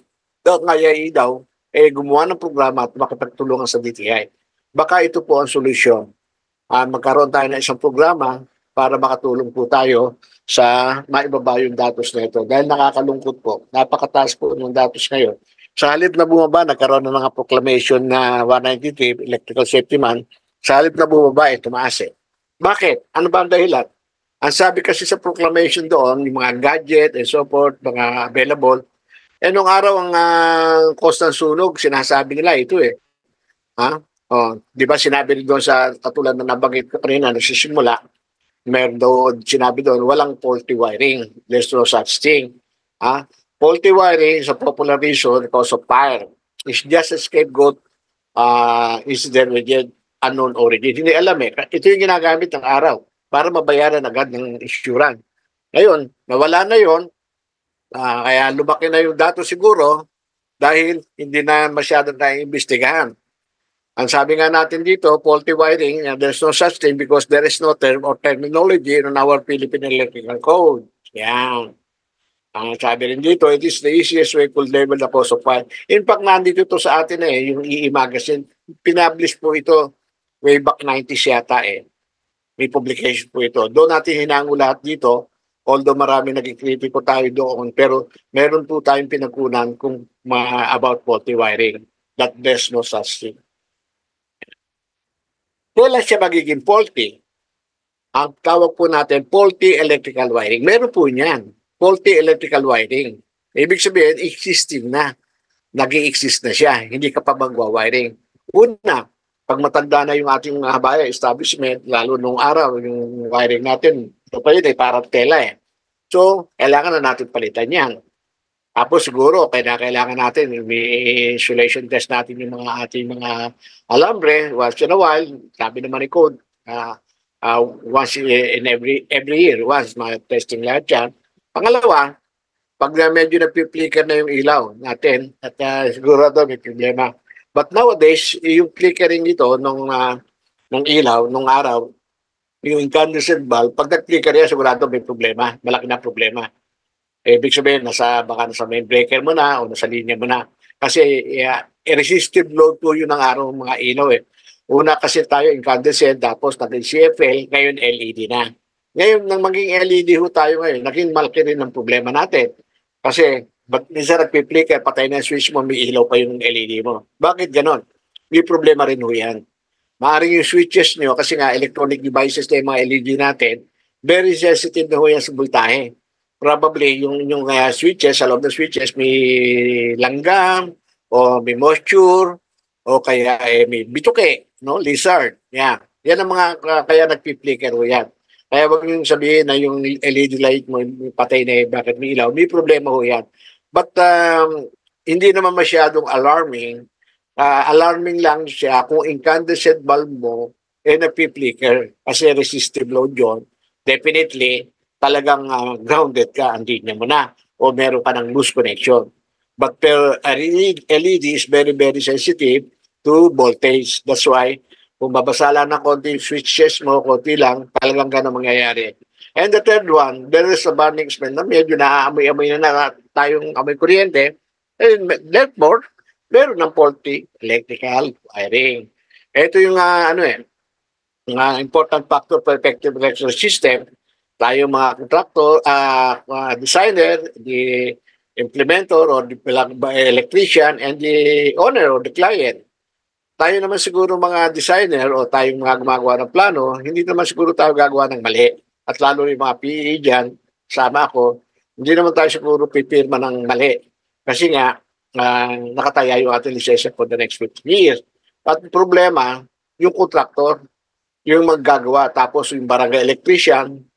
gumawa ng programa at makipagtulungan sa DTI. Baka ito po ang solusyon. Magkaroon tayo ng isang programa para makatulong po tayo sa maibaba yung datos na ito. Dahil nakakalungkot po, napakataas po ng datos ngayon. Sa halip na bumaba, nagkaroon na ng proclamation na 193, electrical safety man, sa halip na bumaba, tumaas eh. Bakit? Ano ba ang dahilan? Ang sabi kasi sa proclamation doon, yung mga gadget and so forth, mga available, nung araw ang cost ng sunog, sinasabi nila ito eh. Ha? Di ba sinabi rin doon sa katulad na nabanggit ko kanina, nagsisimula, meron daw sinabi doon, walang faulty wiring. There's no such thing. Ha? Faulty wiring is a popular reason because of fire. It's just a scapegoat incident with unknown origin. Hindi alam eh. Ito yung ginagamit ng araw para mabayaran agad ng insurance. Ngayon, nawala na yon, kaya lumaki na yung dato siguro dahil hindi na masyadong naiimbestigahan. Ang sabi nga natin dito, faulty wiring, there's no such thing because there is no term or terminology in our Philippine Electrical Code. Yan. Ang sabi rin dito, it is the easiest way to level the cause of fire. In fact, nandito to sa atin yung EE Magazine. Pinablish po ito way back 90s yata eh. May publication po ito. Doon natin hinango lahat dito, although marami nagkikritiko tayo doon, pero meron po tayong pinagkunan kung about faulty wiring. That there's no such thing. Kailan siya magiging faulty? Ang tawag po natin, faulty electrical wiring. Meron po niyan, faulty electrical wiring. Ibig sabihin, existing na. Nag-i-exist na siya. Hindi ka pa magwa-wiring. Una, pag matanda na yung ating bayan, establishment, lalo nung araw, yung wiring natin, ito pa yun parang tela eh. So, kailangan na natin palitan yan. Tapos siguro, kailangan natin, may insulation test natin yung mga ating mga alambre, once in a while, sabi naman ni Code, once in every year, once, mga testing lahat yan. Pangalawa, pag medyo nagpi-flicker na yung ilaw natin, at siguro may problema. But nowadays, yung flickering dito ng ilaw, nung araw, yung incandescent bulb, pag nag-flicker yan, sigurado may problema, malaki na problema. Ibig sabihin, baka nasa main breaker mo na o nasa linya mo na. Kasi resistive load po yun ng araw mga ilaw eh. Una kasi tayo incandescent, tapos naging CFL, ngayon LED na. Ngayon, nang maging LED ho tayo ngayon, naging malaki rin ang problema natin. Kasi, ba't minsan nagpi-flicker, patay na switch mo, may ilaw pa yung LED mo. Bakit ganon? May problema rin ho yan. Maaaring yung switches nyo, kasi nga electronic devices na yung mga LED natin, very sensitive na ho yan sa voltahe. Probably yung switches, sa loob ng switches, may langgam, o may moisture, o kaya may bituke, no? Lizard. Yeah. Yan ang mga, kaya nagpi-flicker ho yan. Kaya wag yung sabihin na yung LED light mo patay na bakit may ilaw. May problema ho yan. But hindi naman masyadong alarming. Alarming lang siya kung incandescent bulb mo nagpi-flicker kasi resistive load yun. Definitely, talagang grounded ka ang linya mo na o meron ka ng loose connection. But LED is very, very sensitive to voltage. That's why, kung babasala ng konti switches mo, konti lang, talagang ganun mangyayari. And the third one, there is a burning smell na medyo naaamoy-amoy na tayong amoy kuryente. And therefore, meron ng faulty electrical wiring. Ito yung important factor for effective electrical system. Tayo mga contractor, designer, the implementer or the electrician, and the owner or the client. Tayo naman siguro mga designer o tayong mga gumagawa ng plano, hindi naman siguro tayo gagawa ng mali. At lalo yung mga PE dyan, sama ako, hindi naman tayo siguro pipirma ng mali. Kasi nga, nakataya yung ating lisensya for the next 15 years. At problema, yung contractor, yung maggagawa, tapos yung barangay electrician,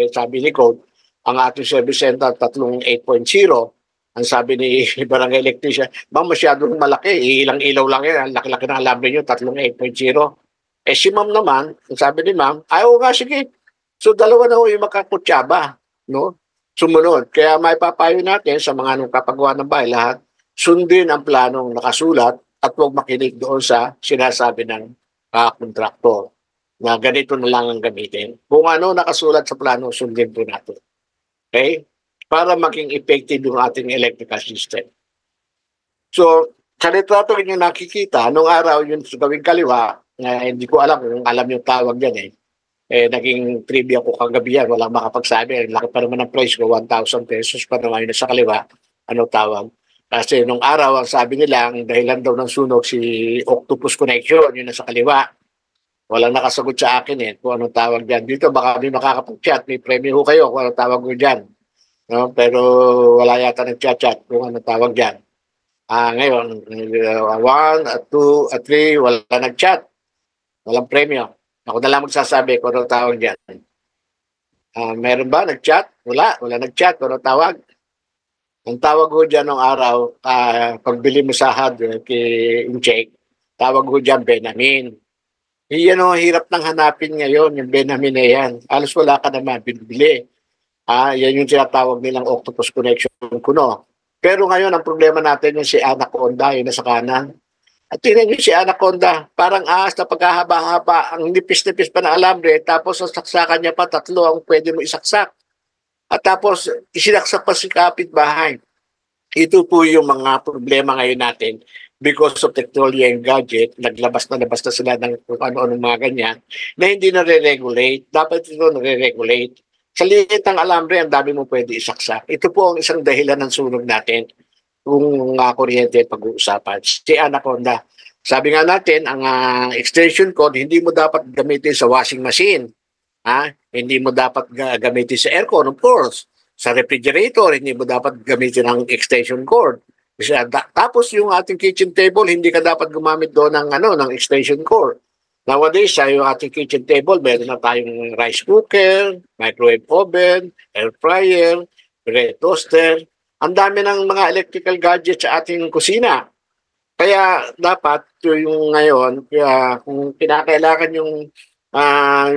sabi ni Code, ang ating service center, 8.0, ang sabi ni barangay electrician, masyadong malaki, ilang ilaw lang yan, ang laki-laki ng alambre nyo, 8.0. Si ma'am naman, ang sabi ni ma'am, ayaw nga, sige. So, dalawa na ho yung makakutsaba, no? Sumunod. Kaya may papayo natin sa mga nung kapagawa ng bahay, lahat, sundin ang planong nakasulat at huwag makinig doon sa sinasabi ng kontraktor na ganito na lang ang gamitin. Kung ano nakasulat sa plano, sundin po natin. Okay? Para maging effective yung ating electrical system. So, sa litrato yung nakikita, nung araw yung gawing kaliwa, hindi ko alam kung alam yung tawag yan naging trivia ko kagabi yan, walang makapagsabi. Laki pa naman ng price ko, 1,000 pesos pa naman yun sa kaliwa. Ano tawag? Kasi nung araw, ang sabi nila, ang dahilan daw ng sunog si Octopus Connection, yun nasa kaliwa. Walang nakasagot sa akin kung anong tawag dyan. Dito baka may makakapag-chat, may premyo ho kayo kung anong tawag ko dyan. No? Pero wala yata nag-chat-chat kung anong tawag dyan. Ngayon, 1, 2, 3, wala nag-chat. Walang premyo. Ako na lang magsasabi kung anong tawag dyan. Meron ba nag-chat? Wala nag-chat kung anong tawag. Ang tawag ko dyan ng araw, pagbili mo sa hardware kay Incheck, tawag ko dyan Benamin. Yan ang hirap nang hanapin ngayon, yung Benamin na yan. Alos wala ka naman, binibili. Yan yung tinatawag nilang Octopus Connection kuno. Pero ngayon, ang problema natin yung si Anaconda, yung nasa kanan. At tingnan nyo si Anaconda, parang ahas na pagkahaba-haba, ang nipis-nipis pa na alambre, tapos ang saksakan niya pa, 3 ang pwede mo isaksak. At tapos, isinaksak pa si kapitbahay. Ito po yung mga problema ngayon natin because of technology and gadget, naglabas na sila ng kung ano-ano mga ganyan, na hindi na-regulate. Dapat ito na-regulate. Sa liit ng alambre, ang dami mo pwede isaksak. Ito po ang isang dahilan ng sunog natin kung kuryente pag-uusapan. Si Anaconda. Sabi nga natin, ang extension cord, hindi mo dapat gamitin sa washing machine. Hindi mo dapat gamitin sa aircon, of course. Sa refrigerator, hindi mo dapat gamitin ang extension cord. Tapos yung ating kitchen table, hindi ka dapat gumamit doon ng extension cord. Nowadays, sa yung ating kitchen table, meron na tayong rice cooker, microwave oven, air fryer, bread toaster. Ang dami ng mga electrical gadgets sa ating kusina. Kaya dapat yung ngayon, kung kinakailangan yung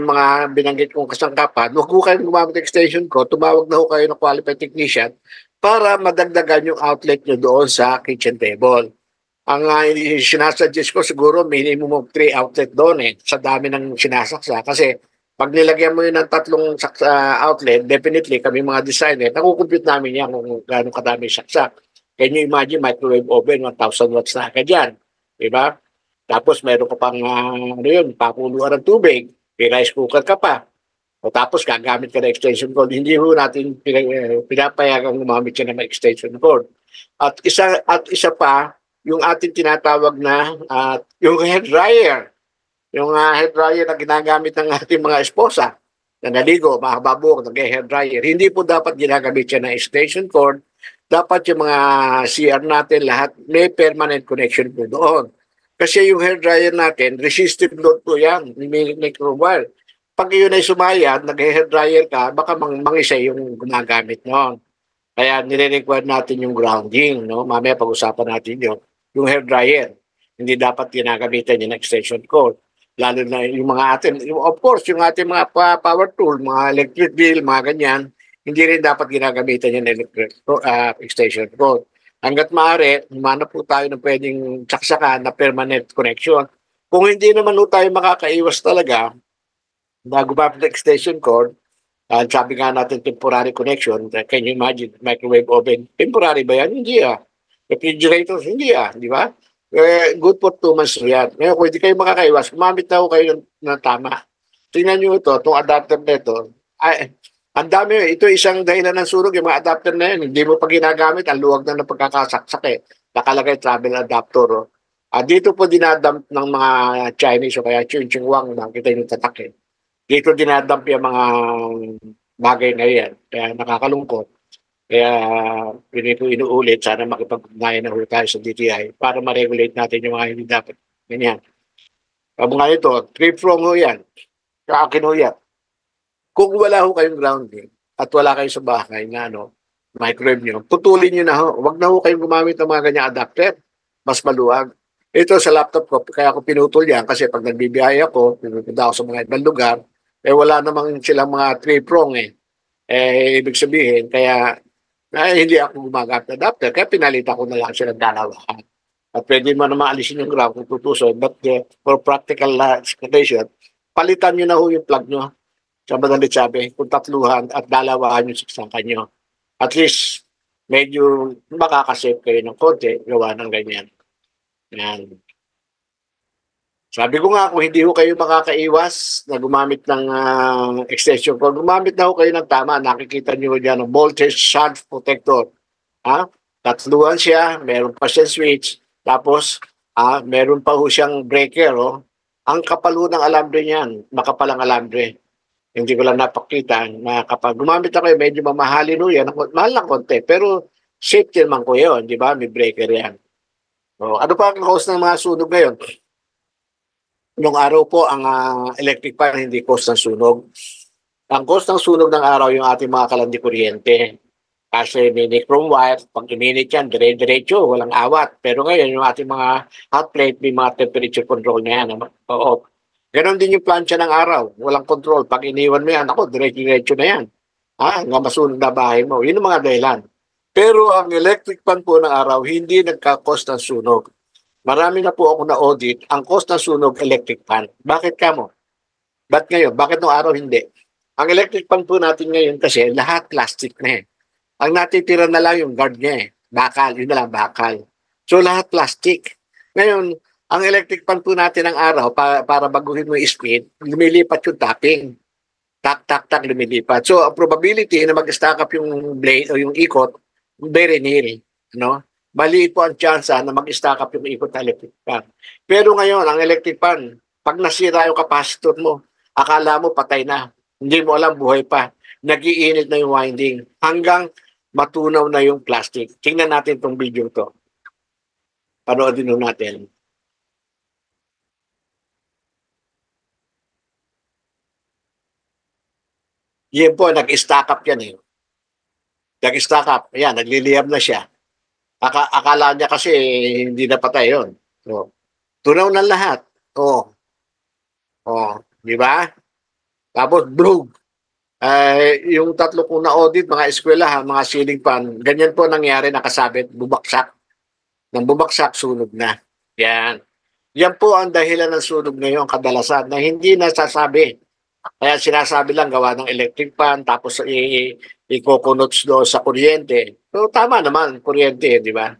mga binanggit kong kasangkapan, huwag ko kayong gumamit ng extension ko, tumawag na ho kayo ng qualified technician para madagdagan yung outlet nyo doon sa kitchen table. Ang sinasuggest ko siguro minimum of 3 outlet doon sa dami ng sinasaksa. Kasi pag nilagyan mo yun ng 3 outlet, definitely kami mga designer, nakukompute namin yan kung gano'ng kadami saksak. Can you imagine microwave oven, 1,000 watts na agad yan? Diba? Tapos meron ka pang pakuluan ng tubig, may rice cooker ka pa. O tapos gagamit ka ng extension cord. Hindi ho natin pinapayagang gumamit siya ng extension cord. At isa pa, yung ating tinatawag na yung hair dryer. Yung hair dryer na ginagamit ng ating mga esposa na naligo, mahaba buhok, nag-hair dryer. Hindi po dapat ginagamit siya ng extension cord. Dapat yung mga CR natin lahat may permanent connection po doon. Kasi yung hair dryer natin, resistive load po yan, may microwire. Pag yun ay sumayad, nag-hair dryer ka, baka mangisa yung gumagamit noon. Kaya nire-require natin yung grounding, no? Mamaya pag-usapan natin yun. Yung hair dryer, hindi dapat ginagamitan yung extension cord. Lalo na yung mga atin, of course, yung ating mga power tool, mga electric drill, mga ganyan, hindi rin dapat ginagamitan yung extension cord. Hanggat maaari, humana po tayo ng pwedeng saksakan na permanent connection. Kung hindi naman po tayo makakaiwas talaga na gumamit ng extension cord, sabi nga natin temporary connection, can you imagine, microwave oven, temporary ba yan? Hindi Refrigerators, hindi di ba? Good for 2 months yan. Ngayon, kung hindi kayo makakaiwas, gumamit na kayo ng tama. Tingnan nyo itong adapter na ito, ang dami, ito isang dahilan ng sunog, yung mga adapter na yan, hindi mo pa ginagamit, ang luwag na ng pagkakasaksak Nakalagay travel adapter. Dito po dinadump ng mga Chinese o kaya Ching Wang, nakita yung tatak Dito dinadump yung mga bagay na yan. Kaya nakakalungkot. Kaya inuulit, sana makipag-ugnayan na tayo sa DTI para ma-regulate natin yung mga hindi dapat. Ganyan. Mga ito, 3-prong ho yan. Sa akin ho yan. Kung wala ho kayong grounding at wala kayo sa bahay na microwave nyo, putulin nyo na ho. Huwag na ho kayong gumamit ng mga ganyang adapter. Mas maluwag. Ito sa laptop ko, kaya ako pinutol yan kasi pag nagbibiyahe ako, pinupunta ako sa mga ibang lugar, wala namang silang mga 3-prong ibig sabihin, kaya hindi ako gumagamit ng adapter, kaya pinalitan ko na lang siya ng dalawahan. At pwede mo naman alisin yung ground kung tutusin, but for practical explanation, palitan nyo na ho yung plug nyo. Sa madalit sabi, kung 3 at dalawahan yung saksakan nyo. At least, medyo makakasave kayo ng konti, gawa ng ganyan. Yan. Sabi ko nga, kung hindi ho kayo makakaiwas na gumamit ng extension cord, gumamit na ho kayo ng tama. Nakikita nyo dyan ng voltage surge protector. Tatluhan siya, meron pa siyang switch, tapos meron pa ho siyang breaker. Oh. Ang kapal ho ng alambre niyan, makapal ang alambre. Hindi ko lang napakita na kapag gumamit ako, medyo mamahalin ho yan. Mahal lang konti, pero safety naman ko yun, di ba? May breaker yan. Oh, ano pa ang cause ng mga sunog ngayon? Nung araw po, ang electric fan hindi cause ng sunog. Ang cause ng sunog ng araw yung ating mga kalandi kuryente. Kasi may nichrome wire, pag ininit yan, dire-diretso, walang awat. Pero ngayon, yung ating mga hot plate, may mga temperature control na yan. Oo. Ganon din yung plancha ng araw, walang control. Pag iniwan mo yan, ako, diretso-diretso na yan. Hanggang masunog na bahay mo. Yun ang mga dahilan. Pero ang electric fan po ng araw, hindi nagka-cause ng sunog. Marami na po ako na-audit, ang cause ng sunog, electric fan. Bakit kamo? Ba't ngayon? Bakit nung araw hindi? Ang electric fan po natin ngayon kasi lahat plastic na eh. Ang natitira na lang yung guard niya eh. Bakal, yun na lang bakal. So lahat plastic. Ngayon, ang electric fan po natin ng araw, para baguhin mo yung speed, lumilipat yung tapping. Tak, tak, tak, lumilipat. So ang probability na mag-stack up yung blade o yung ikot, very nil. No? Maliit po ang chance na mag-stack up yung ikot ng electric fan. Pero ngayon, ang electric fan, pag nasira yung capacitor mo, akala mo patay na. Hindi mo alam, buhay pa. Nagiinit na yung winding. Hanggang matunaw na yung plastic. Tingnan natin itong video to. Panoodin natin. Yan po, nag-stack up yan eh. Nag-stack up. Ayan, nagliliyab na siya. Akala niya kasi hindi na patay yun. So, tunaw na lahat. Oh, oh, di ba? Tapos, blue. Yung tatlo kong na-audit, mga eskwelahan, mga ceiling fan, ganyan po nangyari, nakasabit, bubaksak. Nang bubaksak, sunog na. Yan. Yan po ang dahilan ng sunog ngayon, kadalasan, na hindi nasasabi. Kaya sinasabi lang gawa ng electric fan, tapos i-coconuts doon sa kuryente. So, tama naman, kuryente, di ba?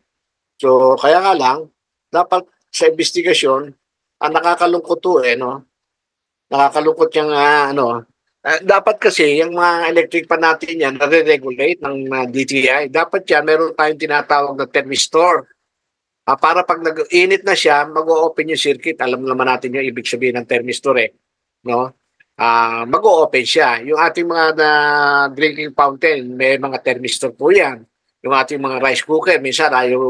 So, kaya nga lang, dapat sa investigasyon, ang nakakalungkot to no? Nakakalungkot yung dapat kasi yung mga electric pan natin yan, nare-regulate ng DTI. Dapat yan, meron tayong tinatawag na thermistor. Para pag nag-init na siya, mag-o-open yung circuit. Alam naman natin yung ibig sabihin ng thermistor eh. No? Mag-o-open siya. Yung ating mga drinking fountain, may mga thermistor po yan. Yung ating mga rice cooker, minsan ayaw,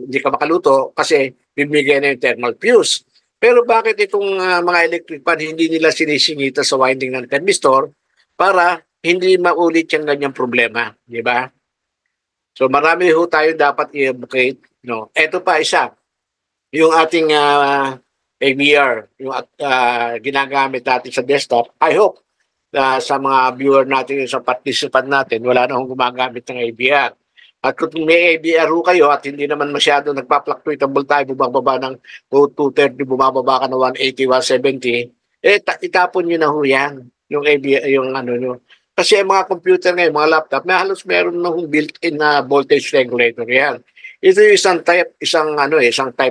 hindi ka makaluto kasi bibigyan na yung thermal fuse. Pero bakit itong mga electric fan hindi nila sinisingita sa winding ng thermistor para hindi maulit yung ganyang problema, di ba? So marami ho tayo dapat i-advocate, no. Ito pa isa, yung ating AVR, yung ginagamit natin sa desktop. I hope na sa mga viewer natin, sa participant natin, wala na akong gumagamit ng AVR. At kung may ABR ho kayo at hindi naman masyado nagpa-fluctuate ang voltage, bumababa ng 230, bumababa ka ng 180, 170, itapon nyo na ho yan, yung ABR, yung ano nyo. Kasi ang mga computer ngayon, mga laptop, may halos meron na built-in na voltage regulator yan. Ito yung isang type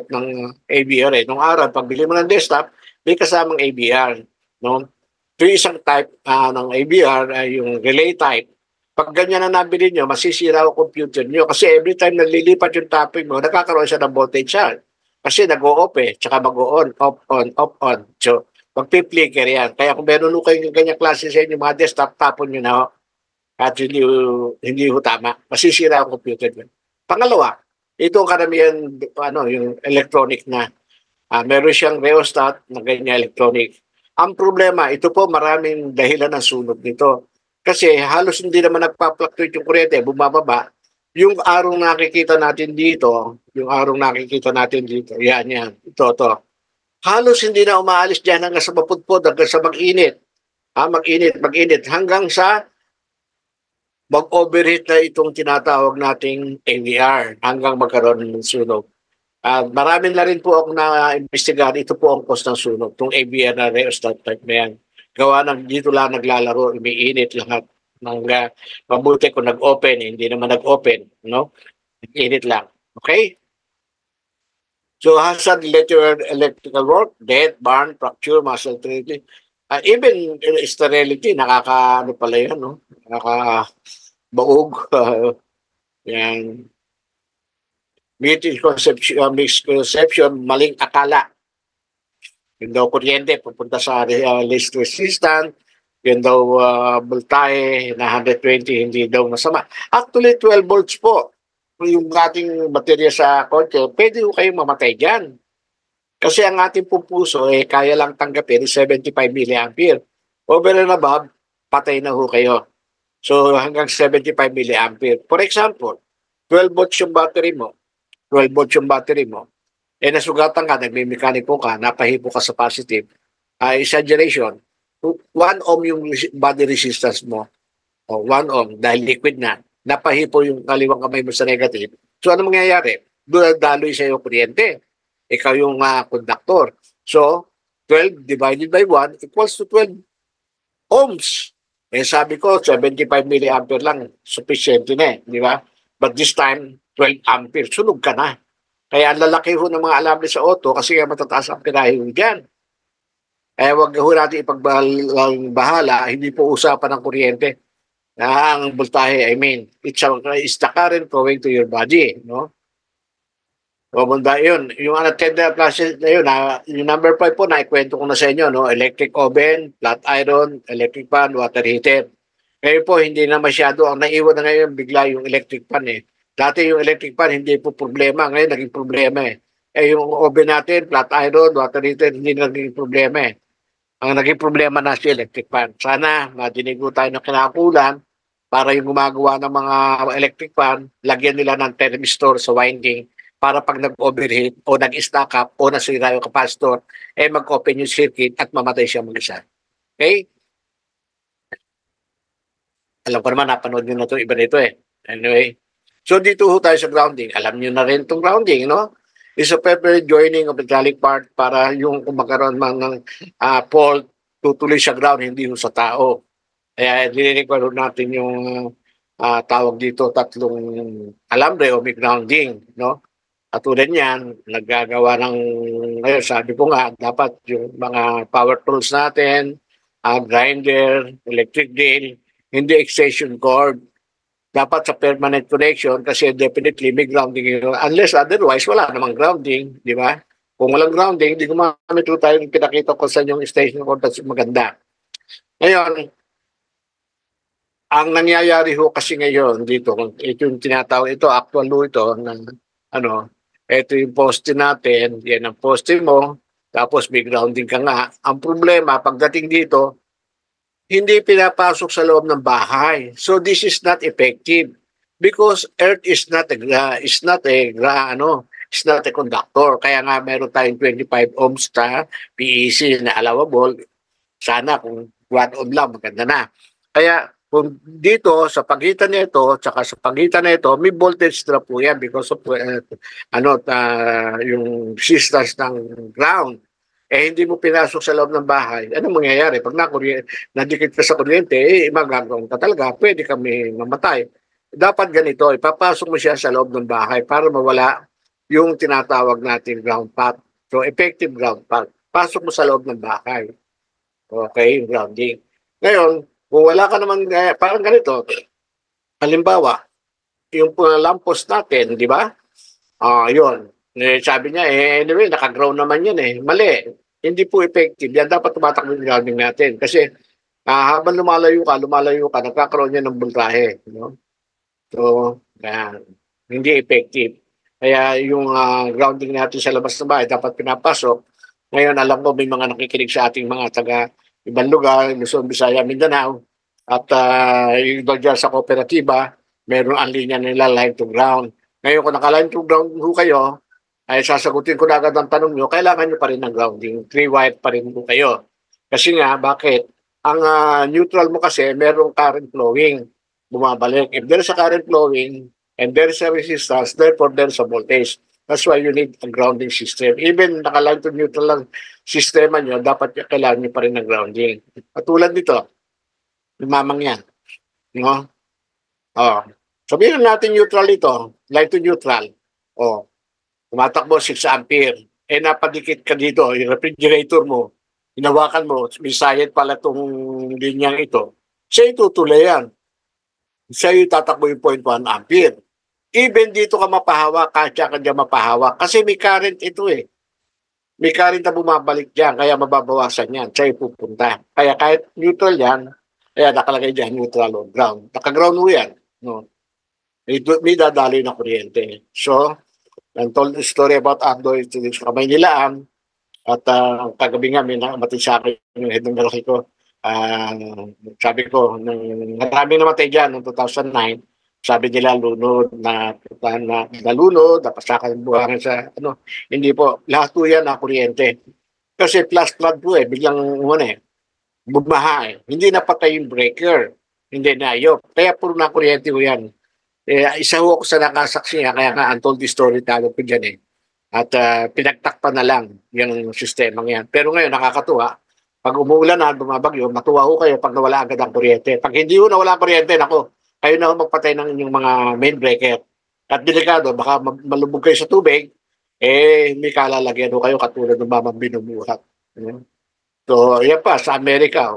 ng ABR eh. Nung araw, pag bili mo ng desktop, may kasamang ABR, no? Ito yung isang type ng ABR, yung relay type. Pag ganyan na nabili nyo, masisira ang computer nyo. Kasi every time nalilipat yung topic mo, nagkakaroon siya ng voltage charge. Kasi nag-o-off tsaka mag-o-on, off-on, off-on. So, mag-flicker yan. Kaya kung meron kayong ganyan klase sa inyo, mga desktop, tapon nyo na ho. At hindi ho tama. Masisira ang computer nyo. Pangalawa, ito karamihan, yung electronic na. Meron siyang rheostat na ganyan electronic. Ang problema, ito po maraming dahilan ng sunog nito. Kasi halos hindi naman nagpa-fluctuate yung kuryente, bumababa. Yung arong nakikita natin dito, yan, ito. Halos hindi na umaalis dyan hanggang sa mapudpod, hanggang sa mag-init. Mag-init, hanggang sa mag-overheat na itong tinatawag nating AVR, hanggang magkaroon ng sunog. Maraming na rin po ako na-investigahan, ito po ang cause ng sunog, itong AVR na rheostat type na yan. Gawa ng dito lang naglalaro, umiinit lahat. Mabuti kung nag-open, hindi naman nag-open, no? Init lang. Okay? So, hazard related electrical work, death, burn, fracture, muscle treatment. Even sterility, pala yan, no? Nakakabaog. Yan. Misconception, maling akala. Yun daw kuryente, pupunta sa least resistant, yun daw voltahe na 120, hindi daw masama. Actually, 12 volts po. Yung ating baterya sa kotse, pwede ko kayong mamatay dyan. Kasi ang ating pupuso, kaya lang tanggapin 75 milliampere. Over and above, patay na ho kayo. So, hanggang 75 milliampere. For example, 12 volts yung battery mo, 12 volts yung battery mo, nasugatan ka, nagme-mekaniko ka, napahipo ka sa positive, exaggeration, 1 ohm yung body resistance mo, o 1 ohm, dahil liquid na, napahipo yung kaliwang kamay mo sa negative. So, ano mangyayari? Daloy sa iyo kuryente. Ikaw yung conductor. So, 12 divided by 1 equals to 12 ohms. Sabi ko, 75 milliampere lang, sufficient na di ba? But this time, 12 ampere, sunog ka na. Kaya ang lalaki ho ng mga alambre sa auto kasi matataas ang pirahe ho dyan. Wag ho natin ipagbahala, hindi po usapan ng kuryente. Ang voltahe, I mean, it's the current flowing to your body, no? O banda yun. Yung unattended appliances na yun, yung number 5 po, naikwento ko na sa inyo, no? Electric oven, flat iron, electric pan, water heater. Ngayon po, hindi na masyado. Ang naiwan na ngayon, bigla yung electric pan eh. Dati yung electric pan, hindi po problema. Ngayon, naging problema eh. Yung oven natin, flat iron, water heater, hindi na naging problema eh. Ang naging problema na si electric pan. Sana, madinig po tayo ng kinakulan para yung gumagawa ng mga electric pan, lagyan nila ng thermistor sa winding para pag nag-overheat o nag-stack up o nasira yung capacitor, mag-open yung circuit at mamatay siya mag-isa. Okay? Alam ko naman, napanood nyo na ito, iba nito eh. Anyway, so dito ho tayo sa grounding. Alam nyo na rin itong grounding, no? Is a pepper joining of metallic part para yung kung magkaroon man ng fault, tutuloy sa ground, hindi ho sa tao. Kaya nire-require natin yung tawag dito, tatlong alambre o may grounding, no? At tulad niyan, naggagawa ng, ngayon sabi ko nga, dapat yung mga power tools natin, grinder, electric drill, hindi extension cord. Dapat sa permanent connection kasi definitely may grounding yun. Unless otherwise, wala namang grounding, di ba? Kung walang grounding, hindi gumamit ko tayo yung pinakita ko sa yung extension cord that's maganda. Ngayon, ang nangyayari ho kasi ngayon dito, ito yung tinatawag ito, actual lo ito, na ano, ito yung poste natin, yan ang poste mo, tapos may grounding ka nga. Ang problema, pagdating dito, hindi pinapasok sa loob ng bahay. So this is not effective because earth is not a conductor. Kaya nga meron tayong 25 ohms na PEC na allowable. Sana kung 1 ohm lang, maganda na. Kaya kung dito sa pagitan nito tsaka sa pagitan nito may voltage drop po yan because of yung resistance ng ground hindi mo pinasok sa loob ng bahay. Ano mangyayari pag nadikit ka sa kuryente magagawin ka talaga, pwede kami mamatay. Dapat ganito, ipapasok mo siya sa loob ng bahay para mawala yung tinatawag natin ground path. So effective ground path, pasok mo sa loob ng bahay. Okay, yung grounding. Ngayon, kung wala ka naman, parang ganito, halimbawa, yung lampos natin, di ba? Yun. Sabi niya, anyway, naka-ground naman yan eh. Mali. Hindi po effective. Yan dapat tumatakbo yung grounding natin. Kasi habang lumalayo ka, nagkakaroon yan ng voltahe. No? So, hindi effective. Kaya yung grounding natin sa labas ng bahay, dapat pinapasok. Ngayon, alam ko may mga nakikinig sa ating mga taga ibang lugar, Luzon, Visaya, Mindanao, at yung dyan sa kooperatiba, meron ang linya nila line to ground. Ngayon, kung naka-line to ground ho kayo, ay sasagutin ko na agad ang tanong nyo, kailangan nyo pa rin ng grounding. 3-wire pa rin ho kayo. Kasi nga, bakit? Ang neutral mo kasi, merong current flowing. Bumabalik. If there's a current flowing, and there's a resistance, therefore there's a voltage. That's why you need a grounding system. Even naka-line to neutral lang sistema nyo, dapat kailangan nyo pa rin ng grounding. Patulad nito, lumamang yan. No? Sabihin natin neutral ito, line to neutral. Tumatakbo 6 ampere. Napadikit ka dito, yung refrigerator mo, hinawakan mo, may sayad pala itong linyang ito. Siya itutuloy yan. Siya yung tatakbo yung 0.1 ampere. Even dito ka mapahawak, kasya ka dyan mapahawak. Kasi may current ito eh. May current na bumabalik dyan, kaya mababawasan yan. Sa'yo pupunta. Kaya kahit neutral yan, kaya nakalagay dyan, neutral o ground. Naka-ground mo yan. No? May dadaloy na kuryente. So, I told the story about Ando students sa Maynilaan at kagabi nga may namatay sa akin yung head ng malaki ko. Sabi ko, maraming namatay dyan noong 2009, sabi nila lunod na nalunod, napasakan ng buhangin sa ano. Hindi po, lahat po yan na kuryente. Kasi flash flood po biglang bumaha Hindi napatay yung breaker, hindi naayop. Kaya puro na kuryente po yan. Isa ho ako sa nakasaksi niya, kaya nga untold the story tawag ko dyan At pinagtakpan na lang yung sistemang yan. Pero ngayon, nakakatuwa, pag umuulan na, bumabagyo, matuwa ho kayo pag nawala agad ang kuryente. Pag hindi ho nawala ang kuryente, nako, kayo na ho magpatay ng inyong mga main breaker. At delikado, baka malubog kayo sa tubig, may kalalagyan ho kayo katulad ng mamang binubuhat. So, yan pa, sa Amerika,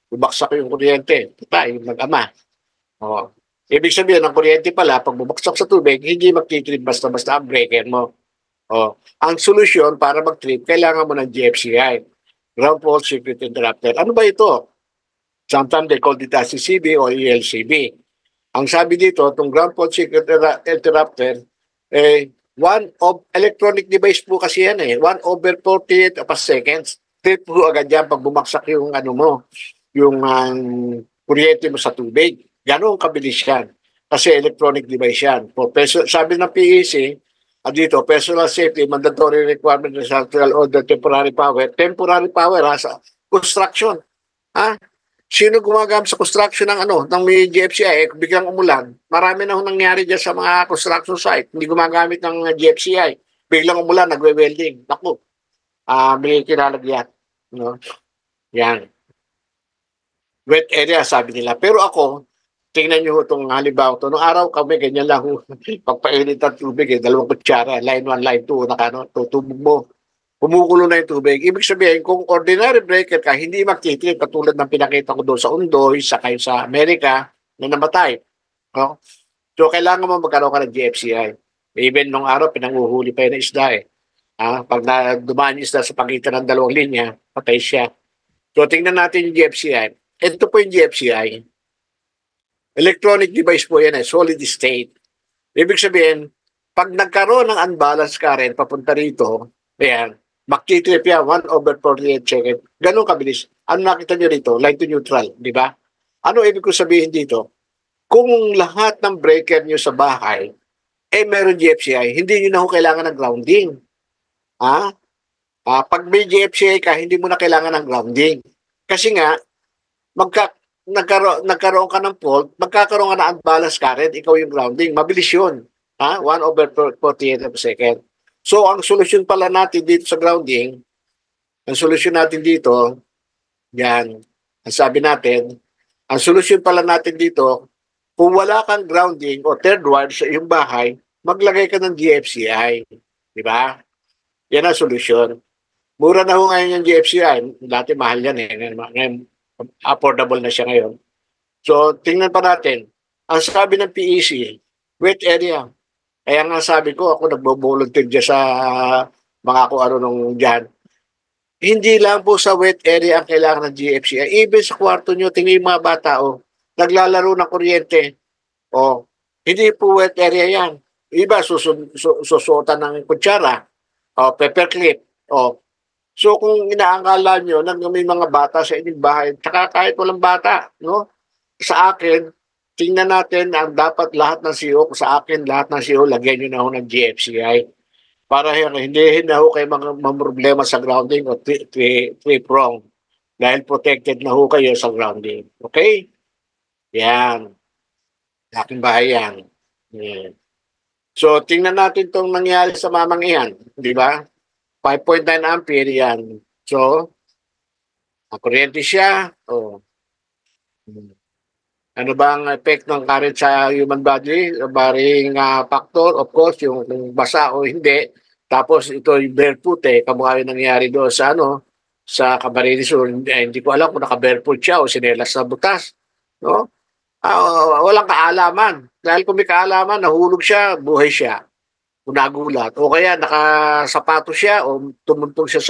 bubaksak yung kuryente. Patay, yung mag-ama. Oh. Ibig sabihin, ang kuryente pala, pag bubaksak sa tubig, hindi magtitrip basta-basta ang breaker mo. Ang solusyon para mag-trip, kailangan mo ng GFCI, Ground Fault Circuit Interrupter. Ano ba ito? Sometimes they call it CCB o ELCB. Ang sabi dito, itong Ground Fault Circuit Interrupter, one of electronic device po kasi yan 1/48 of a seconds. Trip po agad yan pag bumaksak yung ano mo, yung kuryente mo sa tubig. Ganun kabilis yan. Kasi electronic device yan. Sabi ng PEC, dito, personal safety, mandatory requirement ng central order, temporary power. Temporary power sa construction. Sino gumagamit sa construction ng may GFCI? Biglang umulan. Marami na nangyari dyan sa mga construction site. Hindi gumagamit ng GFCI. Biglang umulan, nagwe-welding. Naku, may kinalagyan. No? Yan. Wet area, sabi nila. Pero ako, tingnan nyo itong halimbawa ito. Noong araw kami, ganyan lang. Pagpainit ang tubig, 2 kutsara. Line 1, line 2, tutubog mo. Kumukulo na yung tubig. Ibig sabihin, kung ordinary breaker ka, hindi magtitrip katulad ng pinakita ko doon sa Undoy, sakay sa Amerika, na namatay. No? So, kailangan mo magkaroon ka ng GFCI. Even nung araw, pinanguhuli pa yun ng isda pag dumaan yung isda sa pagitan ng 2 linya, patay siya. So, tingnan natin yung GFCI. Ito po yung GFCI. Electronic device po yan solid state. Ibig sabihin, pag nagkaroon ng unbalanced current papunta rito, magtitrip yan, 1/48 second. Ganun kabilis. Ano nakita nyo rito? Line to neutral, di ba? Ano ibig ko sabihin dito? Kung lahat ng breaker nyo sa bahay, meron GFCI, hindi nyo na ho kailangan ng grounding. Pag may GFCI ka, hindi mo na kailangan ng grounding. Kasi nga, nagkaroon ka ng fault, magkakaroon ka ng unbalanced current, ikaw yung grounding. Mabilis yun. 1/48 of a second. So, ang solusyon pala natin dito sa grounding, ang solusyon natin dito, yan, ang sabi natin, ang solusyon pala natin dito, kung wala kang grounding o third wire sa iyong bahay, maglagay ka ng GFCI. Di ba? Yan ang solusyon. Mura na ho ngayon yung GFCI. Dati mahal yan Ngayon, affordable na siya ngayon. So, tingnan pa natin. Ang sabi ng PEC, wet area. Kaya nga sabi ko, ako nagbo-volunteer dyan sa mga nung dyan. Hindi lang po sa wet area ang kailangan ng GFCI. Even sa kwarto nyo, tingnan yung mga bata, naglalaro ng kuryente. Hindi po wet area yan. Iba, susuotan ng kutsara. Paperclip. So kung inaangala nyo na may mga bata sa inyong bahay, tsaka kahit walang bata, no? Sa akin, tingnan natin ang dapat lahat ng CO, sa akin lahat ng CO, lagyan nyo na ho ng GFCI. Para hindi na ho kayo mga problema sa grounding o three-prong. Dahil protected na ho kayo sa grounding. Okay? Yan. Aking bahay yan. Yeah. So, tingnan natin itong nangyari sa mamang iyan. Di ba? 5.9 ampere yan. So, kuryente siya. Ano ba ang effect ng current sa human body? Varying factor, of course, yung basa o hindi. Tapos ito yung barefoot kamukha yung nangyari doon sa sa Camarines Sur. Hindi ko alam kung naka-barefoot siya o sinelas sa butas. No? Walang kaalaman. Dahil kung may kaalaman, nahulog siya, buhay siya. Kung nagulat. O kaya nakasapatos siya o tumuntong siya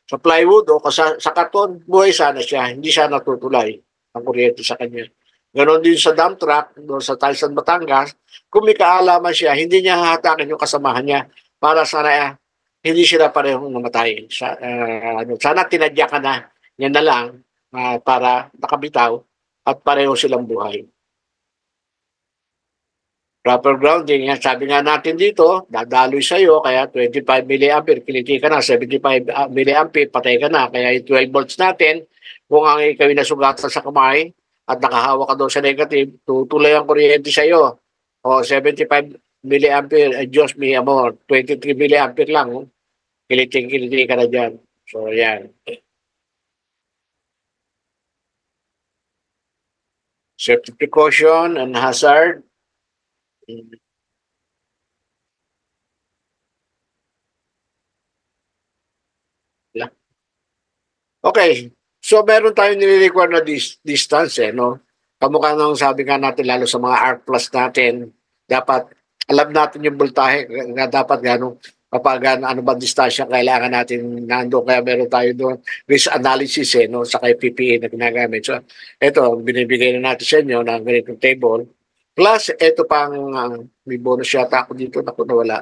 sa plywood o sa karton, buhay sana siya. Hindi siya natutulay ang kuryente sa kanya. Ganon din sa dump truck, doon sa Taysan, Batangas, kung may kaalaman siya, hindi niya hahatakin yung kasamahan niya para sana hindi sila parehong namatay. Sana tinadya ka na, yan na lang, para nakabitaw at pareho silang buhay. Proper grounding, yan, sabi nga natin dito, dadaloy sa'yo, kaya 25 milliampere, kiliti ka na, 75 milliampere, patay ka na. Kaya yung 12 volts natin, kung ang ikaw nasugatan sa kamay at nakahawak ka doon sa negative, tutuloy ang kuryente sa'yo. O 75 milliampere, Diyos may amor, 23 milliampere lang, kiliti ka na dyan. So, yan. Safety precaution and hazard. Okay. So, meron tayong nire-require na distance, no? Kamukha nung sabi nga natin, lalo sa mga arc plus natin, dapat alam natin yung voltahe na dapat gano'ng kapag ano ba distansya kailangan natin nandoon. Kaya meron tayo doon risk analysis, no? Sa kay PPE na ginagamit. So, ito, binibigay na natin sa inyo ng ganitong table. Plus, ito pang may bonus yata ako dito. Naku, nawala.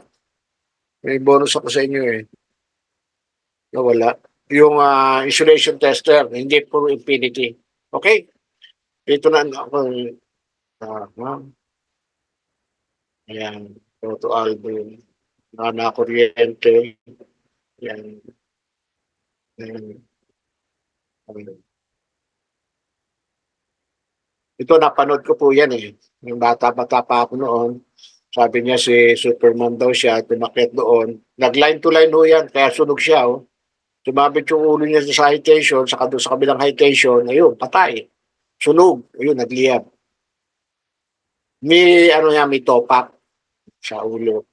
May bonus ako sa inyo eh. Nawala. Yung insulation tester, hindi puro infinity. Okay? Ito na ako. Ayan. Photo album. Na kuryente. Yan. Ayan. Ito, napanood ko po yan eh. Yung bata-bata pa ako noon. Sabi niya si Superman daw siya, tumakit doon. Nag-line to line ho yan, kaya sunog siya. Oh. Tumabit yung ulo niya sa high tension, saka doon sa kabilang high tension, ayun, patay. Sunog, ayun, nagliyab. May, ano yan, may topak sa ulo.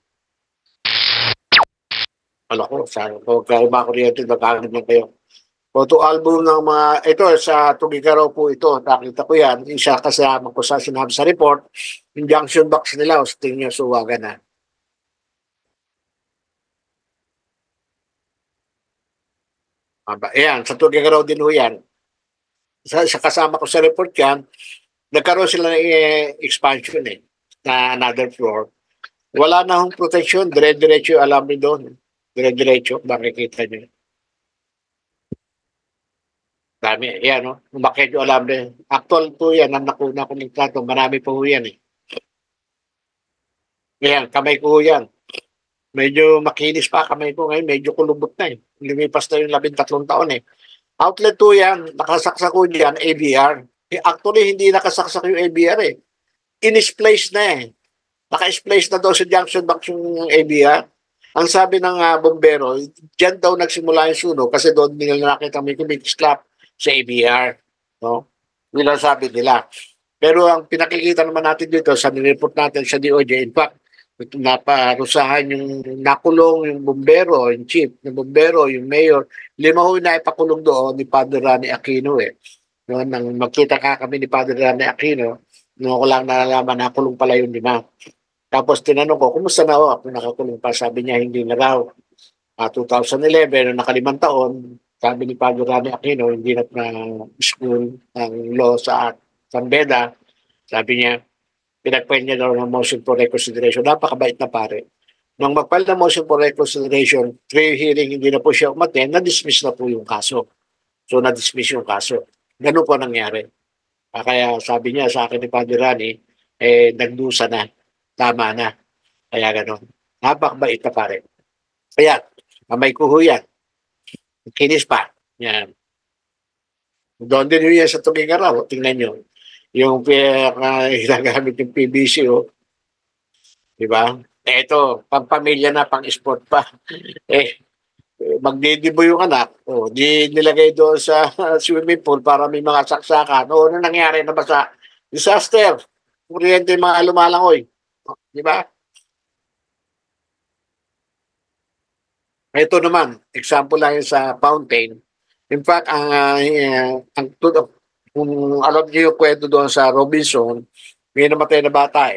Ano ko, sa kung makuryente, nagkakaroon lang kayo. Photo album ng mga, ito sa Tugigaraw po ito, nakita ko yan, isa kasama ko sa sinabi sa report, yung junction box nila, o tingin nyo, suwagan na. Ayan, sa Tugigaraw din ho yan. Sa kasama ko sa report yan, nagkaroon sila ng expansion na another floor. Wala na hong protection, dire-diretso yung alarm doon. Dire-diretso, makikita nyo. Dami, yan, no? Umakit yung alambre. Actual po yan, ang nakuna ko ng trato, marami po yan eh. Yan, kamay ko yan. Medyo makinis pa kamay ko ngayon, medyo kulubot na eh. Lumipas na yung 13 taon eh. Outlet po yan, nakasaksak ko yan, ABR. Actually, hindi nakasaksak yung ABR eh. In-splice na eh. Naka-splice na daw sa junction box yung ABR. Ang sabi ng bombero, dyan daw nagsimula yung sunog kasi doon nila nakita may slap sa ABR. No? Yun ang sabi nila. Pero ang pinakikita naman natin dito sa nireport natin sa DOJ, in fact, naparusahan yung nakulong yung bombero, yung chief ng bombero, yung mayor. 5 ho na ipakulong doon ni Padre Rani Aquino eh. No, nang magkita ka kami ni Padre Rani Aquino, no ko lang nalalaman na kulong pala yung 5. Tapos tinanong ko, kumusta na ho? Ako nakakulong pa. Sabi niya, hindi na raw. 2011, nakalimang taon, sabi ni Padre Rani Aquino, hindi na school ng law sa San Beda. Sabi niya, pinagpail niya daw ng motion for reconsideration. Napakabait na pare. Nung magpail ng motion for reconsideration, 3 hearing, hindi na po siya umaten, na-dismiss na po yung kaso. So, na-dismiss yung kaso. Ganun po nangyari. Kaya sabi niya sa akin ni Padre Rani, nagdusa na. Tama na. Kaya gano'n. Napakabait na pare. Kaya, kamay ko ho yan. Kinis pa. Yan. Doon din yun yan sa Tugigaraw. Tingnan nyo. Yung hinagamit yung PVC, oh. Diba? Ito, pampamilya na, pang-sport pa. Magdidibo yung anak. Di nilagay doon sa swimming pool para may mga saksakan. Ano nangyari na ba sa disaster? Kuryente yung mga lumalangoy. Diba? Ito naman, example lang yun sa fountain. In fact, ang kung alam niyo yung kwento doon sa Robinson, may namatay na bata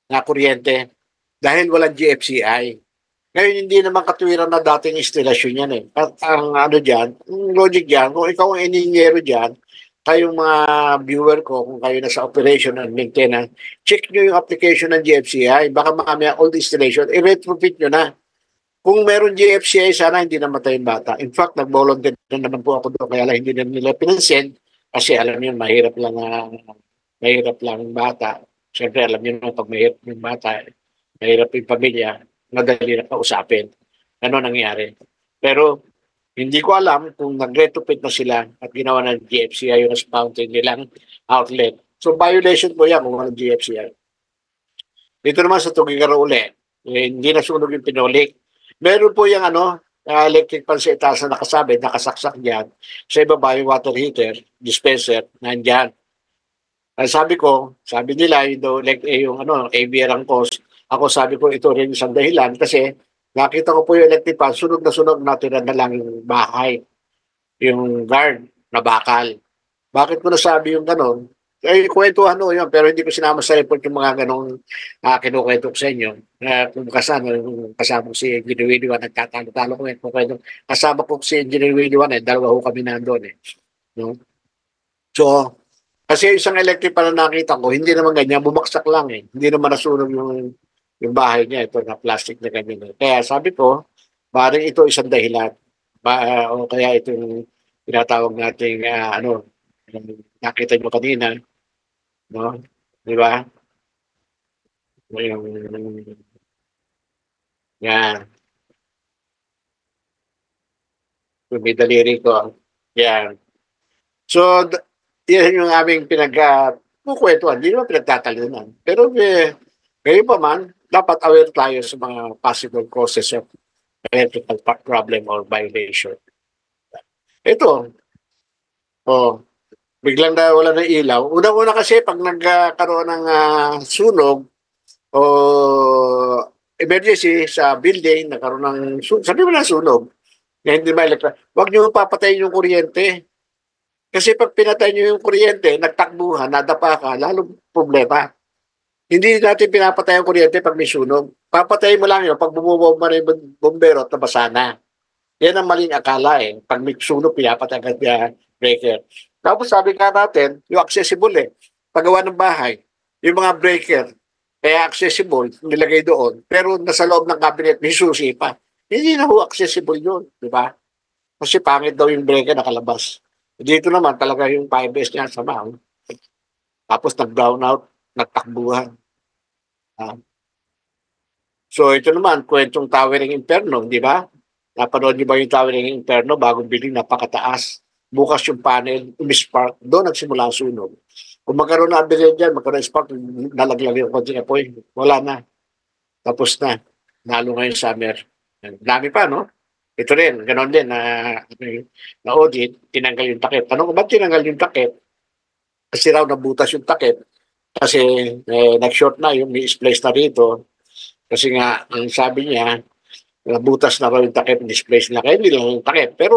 na kuryente dahil walang GFCI. Ngayon, hindi naman katwiran na dating instalasyon yan At ang ano dyan, yung logic dyan, kung ikaw ang ininyero dyan, kayong mga viewer ko, kung kayo nasa operation and maintenance, check nyo yung application ng GFCI. Baka mamaya old installation, i-retrofit nyo na. Kung meron GFCI, sana hindi namatay yung bata. In fact, nag-volunteer na naman po ako doon, kaya lang hindi na nila pinansin kasi alam niyo, mahirap lang yung bata. Siyempre, alam niyo naman, pag mahirap yung bata, mahirap yung pamilya, madali na kausapin. Ano nangyari? Pero, hindi ko alam kung nag-retrofit na sila at ginawa ng GFCI yung fountain nilang outlet. So, violation po yan kung walang GFCI. Dito naman sa Tugigaraw uli, hindi nasunog yung pinolik. Meron po yung electric pan sa itaas na nakasaksak dyan. Sa ibaba yung water heater, dispenser, nandyan. Sabi nila, yung ABR ang cause. Ako sabi ko, ito rin isang dahilan kasi nakita ko po yung electric pan, sunog natira na lang yung bahay, yung guard na bakal. Bakit ko nasabi yung ganon? Kwentuhan yun, pero hindi ko sinama sa report yung mga ganong kinukwento ko sa inyo. Kung kasama ko si Engineer Willie Juan, nagtatalo-talo ko kwento. Kasama ko si Engineer Willie Juan, dalawa ho kami nandun No? So, kasi isang electric pa na nakita ko, hindi naman ganyan, bumaksak lang Hindi naman nasunog yung bahay niya, ito na plastic na ganyan. Kaya sabi ko, parang ito isang dahilan. O kaya itong tinatawag nating nakita nyo kanina, no? Di ba? Yung, yan. Yung may daliri ko. Yan. So, yan yung aming kukwentuhan. Hindi naman pinagtatalunan. Pero, ngayon pa man, dapat aware tayo sa mga possible causes of electrical problem or violation. Ito, biglang wala ng ilaw. Una-una kasi pag nagkaroon ng sunog o emergency sa building, nagkaroon ng sabi mo na sunog, na hindi huwag niyo papatayin yung kuryente. Kasi pag pinatay niyo yung kuryente, nagtakbuhan, nadapa ka, lalo problema. Hindi natin pinapatay ang kuryente pag may sunog. Papatayin mo lang yun pag bumubomba na yung bombero at nabasa na. Yan ang maling akala Pag may sunog, pinapatay agad yung breaker. Tapos sabi ka natin, yung accessible paggawa ng bahay, yung mga breaker, kaya accessible, nilagay doon, pero nasa loob ng cabinet, may susi pa. Hindi na accessible yun, di ba? Kasi pangit daw yung breaker nakalabas. Dito naman talaga yung 5S niya sa mount. Tapos nag-brown out, nagtakbuhan. So ito naman, kwentong Towering Inferno, di ba? Napanood niyo ba yung Towering Inferno? Bagong building, napakataas. Bukas yung panel, umispark. Doon nagsimula ang sunog. Kung magkaroon na ability dyan, magkaroon ng spark, nalaglag yung konting apoy. Wala na. Tapos na. Nalo ngayon summer. Dami pa, no? Ito rin, ganoon din na audit, tinanggal yung takip. Tanong ko, ba't tinanggal yung takip? Kasi raw nabutas yung takip. Kasi nag-short na yung may splice na rito. Kasi nga, ang sabi niya, nabutas na raw yung takip, displace na. Kaya hindi lang yung takip. Pero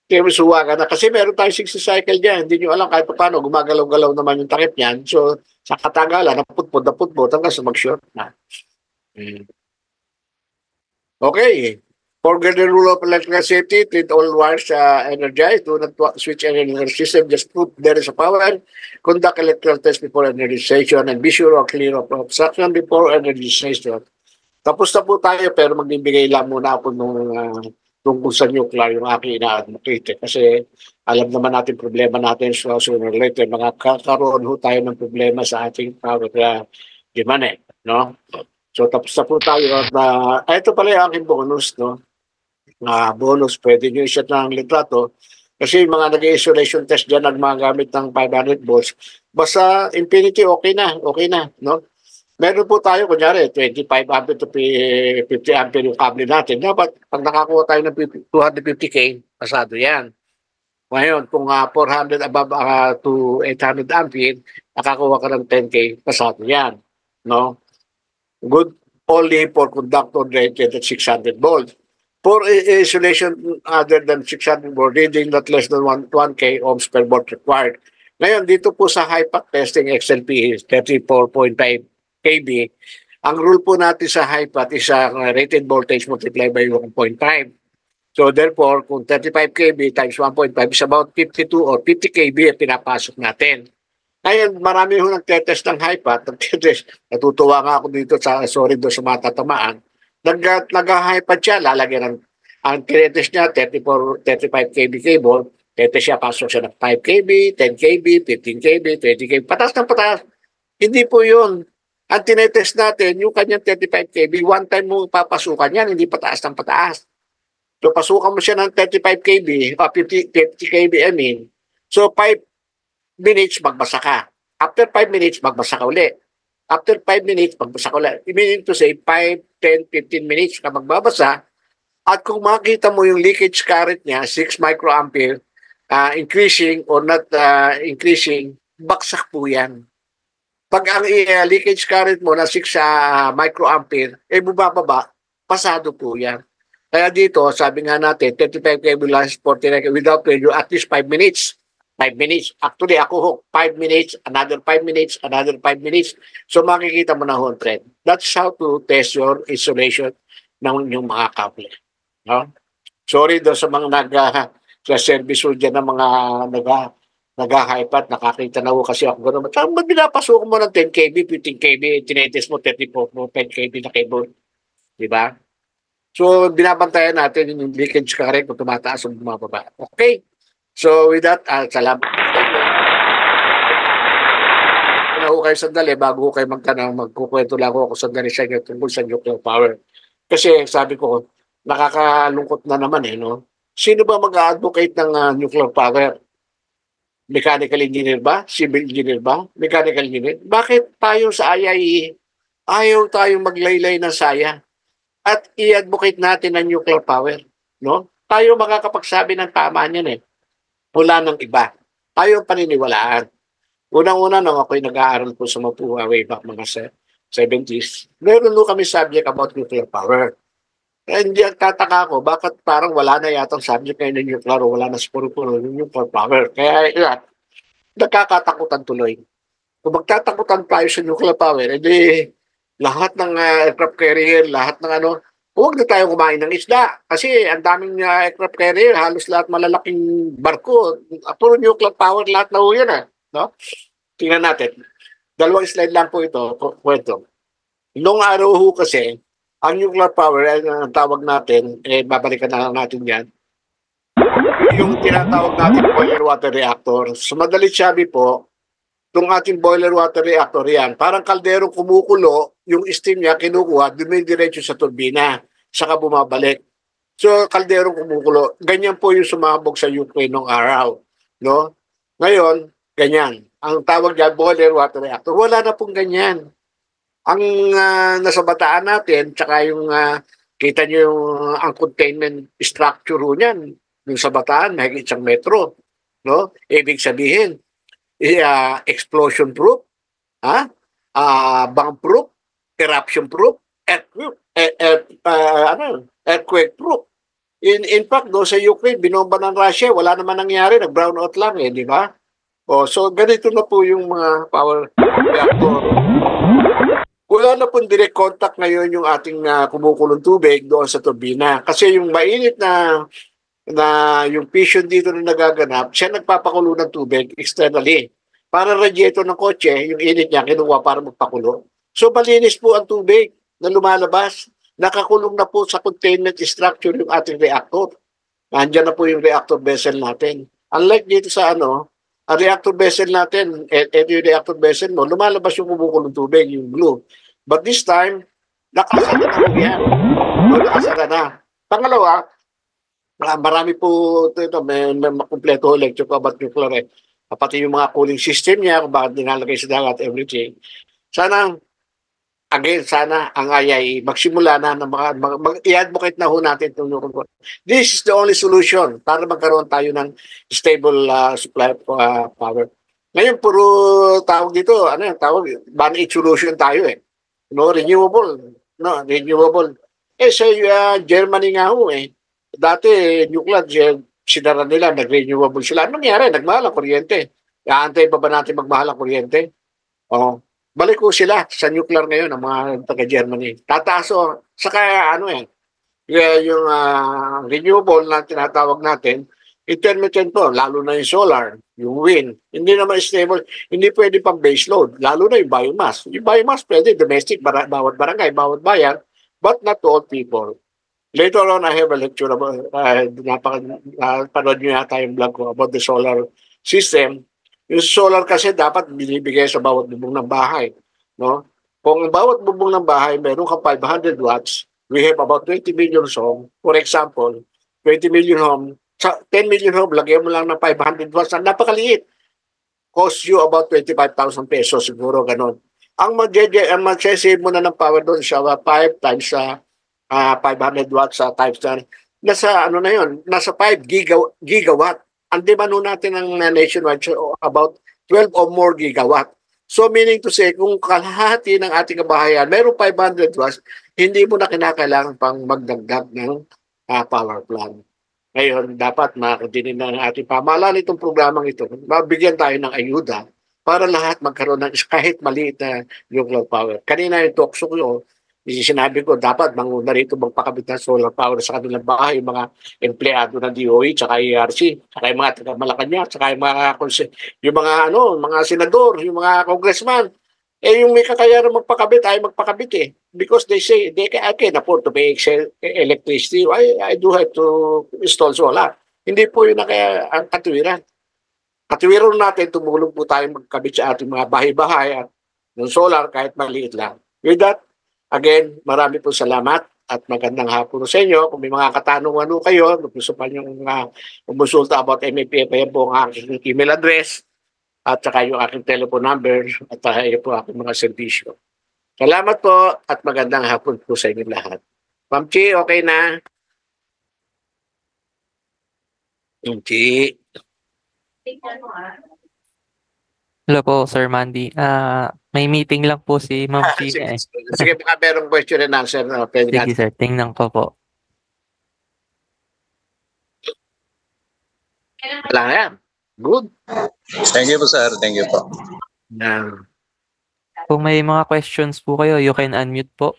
kaya suwa ka na. Kasi meron tayong 60 cycle dyan. Hindi nyo alam kahit paano, gumagalaw-galaw naman yung takip niyan. So, sa katagalan, naputpod hanggang sa mag-short na. Okay. For the rule of electrical safety, treat all wires energized. Do not switch any electrical system. Just put there is a power. Conduct electrical test before energization and be sure or clear of obstruction before energization. Tapos na po tayo pero magbibigay lang muna ako tungkol sa nuclear yung aking ina-advocate. Kasi alam naman natin problema natin so sooner or later makakaroon ho tayo ng problema sa ating power demand no? So tapos na po tayo at ito pala yung aking bonus no? Bonus, pwede nyo i-set ng litrato kasi yung mga nag-isolation test dyan nagmagamit ng 500 volts basta infinity okay na no? Meron po tayo, kunyari, 25 ampere to 50 ampere yung cable natin. Dapat, pag nakakuha tayo ng 250K, pasado yan. Ngayon, kung 400 above to 800 ampere, nakakuha ka ng 10K, pasado yan. No? Good only for conductor rated at 600 volts. For isolation other than 600 volt, reading not less than 1K ohms per volt required. Ngayon, dito po sa high-pack testing XLP is 34.5 kV. Ang rule po natin sa high-pack is rated voltage multiplied by 1.5. So therefore, kung 35 kV times 1.5 is about 52 or 50 kV ang pinapasok natin. Ngayon, marami ho nagtetest ng high-pack. Natutuwa nga ako dito sorry doon sa matatamaan. Nag-high-pack siya, lalagyan ang tinetest niya, 35 kV cable, tetest siya, pasok siya ng 5 kV, 10 kV, 15 kV, 20 kV, patas ng patas. Hindi po yun. Ang tinetest natin, yung kanyang 35 kV, one time mo papasukan yan, hindi pataas ng pataas. So, pasukan mo siya ng 35 kV, 50 kV, I mean. So, 5 minutes, magbasa ka. After 5 minutes, magbasa ka uli. After 5 minutes, magbasa ka uli. Meaning to say, 5, 10, 15 minutes ka magbabasa. At kung makita mo yung leakage current niya, 6 microampere, increasing or not increasing, baksak po yan. Pag ang leakage current mo na 6 microampere, bumababa, pasado po yan. Kaya dito, sabi nga natin, 35 kV last 49 kV without failure, at least 5 minutes. 5 minutes. Actually, ako 5 minutes, another 5 minutes, another 5 minutes. So makikita mo na ho ang trend. That's how to test your isolation ng yung mga kable. No? Sorry do sa mga sa service ho dyan ng mga nag-hypat, nakakita na ho kasi ako gano'n. Saan ba binapasok mo ng 10 kV, 15 kV, tinetest mo 34 mo, 10 kV na cable? Diba? So, binabantayan natin yung leakage current kung tumataas o bumababa. Okay? So, with that, salamat. Una ho kayo sandali, bago ho kayo magtanong, magkukwento lang ako sandali sa inyo tungkol sa nuclear power. Kasi sabi ko, nakakalungkot na naman no? Sino ba mag-advocate ng nuclear power? Mechanical engineer ba? Civil engineer ba? Mechanical engineer? Bakit tayo sa IAEA, ayaw tayong maglaylay ng saya? At i-advocate natin ang nuclear power, no? Tayo makakapagsabi ng tama niyan Wala ng iba. Tayo paniniwalaan. Unang-una nung ako'y nag-aaral po sa Mapua way back mga 70s, meron po kami subject about nuclear power. Hindi ang tataka ko, bakit parang wala na yatang subject ngayon ng nuclear o wala na puro-puro yung nuclear power. Kaya yan, nagkakatakutan tuloy. Kung magtatakutan tayo sa nuclear power, edi lahat ng aircraft carrier, lahat ng huwag na tayo kumain ng isda. Kasi ang daming aircraft carrier, halos lahat malalaking barko. Puro nuclear power, lahat na yan. No? Tingnan natin. Dalawang slide lang po ito, kwento. Noong araw ho kasi, ang nuclear power, ang tawag natin, babalikan na lang natin yan, yung tinatawag natin boiler water reactor. So madalit sabi po, itong ating boiler water reactor yan, parang kalderong kumukulo, yung steam niya kinukuha, dumidiretso sa turbina, saka bumabalik. So, kalderong kumukulo. Ganyan po yung sumabog sa Ukraine nung araw. No? Ngayon, ganyan. Ang tawag niya, boiler water reactor. Wala na pong ganyan. Ang nasa bataan natin, tsaka yung kita nyo yung ang containment structure niyan, yung sa bataan, mahigit isang metro. No? Ibig sabihin, explosion proof, bomb proof, eruption proof, earthquake proof. In fact, sa Ukraine, binomba ng Russia, wala naman nangyari, nag-brown out lang di ba? So ganito na po yung mga power reactor. Wala na pong direct contact ngayon yung ating kumukulong tubig doon sa turbina. Kasi yung mainit na yung fission dito na nagaganap, siya nagpapakulo ng tubig externally. Para radiator ng kotse, yung init niya, kinuha para magpakulo. So, malinis po ang tubig na lumalabas. Nakakulong na po sa containment structure yung ating reactor. Nandiyan na po yung reactor vessel natin. Unlike dito sa ang reactor vessel natin, yung reactor vessel mo, lumalabas yung kumukulong tubig, yung glue. But this time, nakasara na yan. Nakasara na. Pangalawa, marami po ito, may makumpleto lecture ko about nuclear pati yung mga cooling system niya, kung bakit nilalagay sa dagat, everything. Sana ang IAEA magsimula na i-advocate na ho natin itong nuclear. This is the only solution para magkaroon tayo ng stable supply of power. Ngayon, puro tawag dito, tawag, ban-aid solution tayo No, renewable. Sa Germany nga ho eh. Dati, nuclear, sinara nila, nag-renewable sila. Anong nangyari? Nagmahal ang kuryente. Aantay pa ba natin magmahal ang kuryente? Oh, balik ko sila sa nuclear ngayon, ang mga taga-Germany. Tataas o, saka ano eh, yung renewable na tinatawag natin, intermittent po, lalo na yung solar, yung wind. Hindi naman stable, hindi pwede pang base load, lalo na yung biomass. Yung biomass pwede, domestic, bawat barangay, bawat bayan, but not to all people. Later on, I have a lecture about, panood nyo yata yung blog ko about the solar system. Yung solar kasi dapat binibigay sa bawat bubong ng bahay. No? Kung ang bawat bubong ng bahay, meron ka 500 watts, we have about 20 million home. For example, 20 million home, sa 10 million home, lagyan mo lang ng 500 watts, napakaliit. Cost you about 25,000 pesos siguro, ganun. Ang mag-save mo na ng power doon sa 5 times sa 500 watts sa times na nasa ano na yon, nasa 5 gigawatt. Ang demand natin ng nationwide about 12 or more gigawatt. So meaning to say, kung kalahati ng ating kabahayan, meron 500 watts, hindi mo na kinakailangan pang magdagdag ng power plant. Ngayon, dapat makadinin na ng ating pamahalaan itong programang ito. Mabigyan tayo ng ayuda para lahat magkaroon ng kahit maliit na nuclear power. Kanina yung talk show ko, sinabi ko, dapat manguna rito magpakabit ng solar power sa kanilang bahay, yung mga empleyado ng DOE, tsaka ERC, tsaka yung mga taga-Malacanang, tsaka yung mga, mga senador, yung mga congressman. Yung may kakayaran magpakabit, ay magpakabit eh. Because they say, I can afford to pay electricity. I do have to install solar. Hindi po yun ang katuwiran. Katuwiran natin, tumulong po tayo magkabit sa ating mga bahay-bahay at ng solar kahit maliit lang. With that, again, marami po salamat at magandang hapon sa inyo. Kung may mga katanungan kayo, gusto pa nyo umonsulta about MAPF, ayan po ang aking email address at saka yung aking telephone number at ayan po aking mga servisyo. Salamat po at magandang hapon po sa inyo lahat. Ma'am Chi, okay na? Ma'am Chi. Hello po, Sir Mandy. May meeting lang po si Ma'am China eh. Sige, baka merong question and answer na pwede Sige natin. sir, tingnan ko po. Wala na yan. Good. Thank you po, sir. Thank you po. Kung may mga questions po kayo, you can unmute po.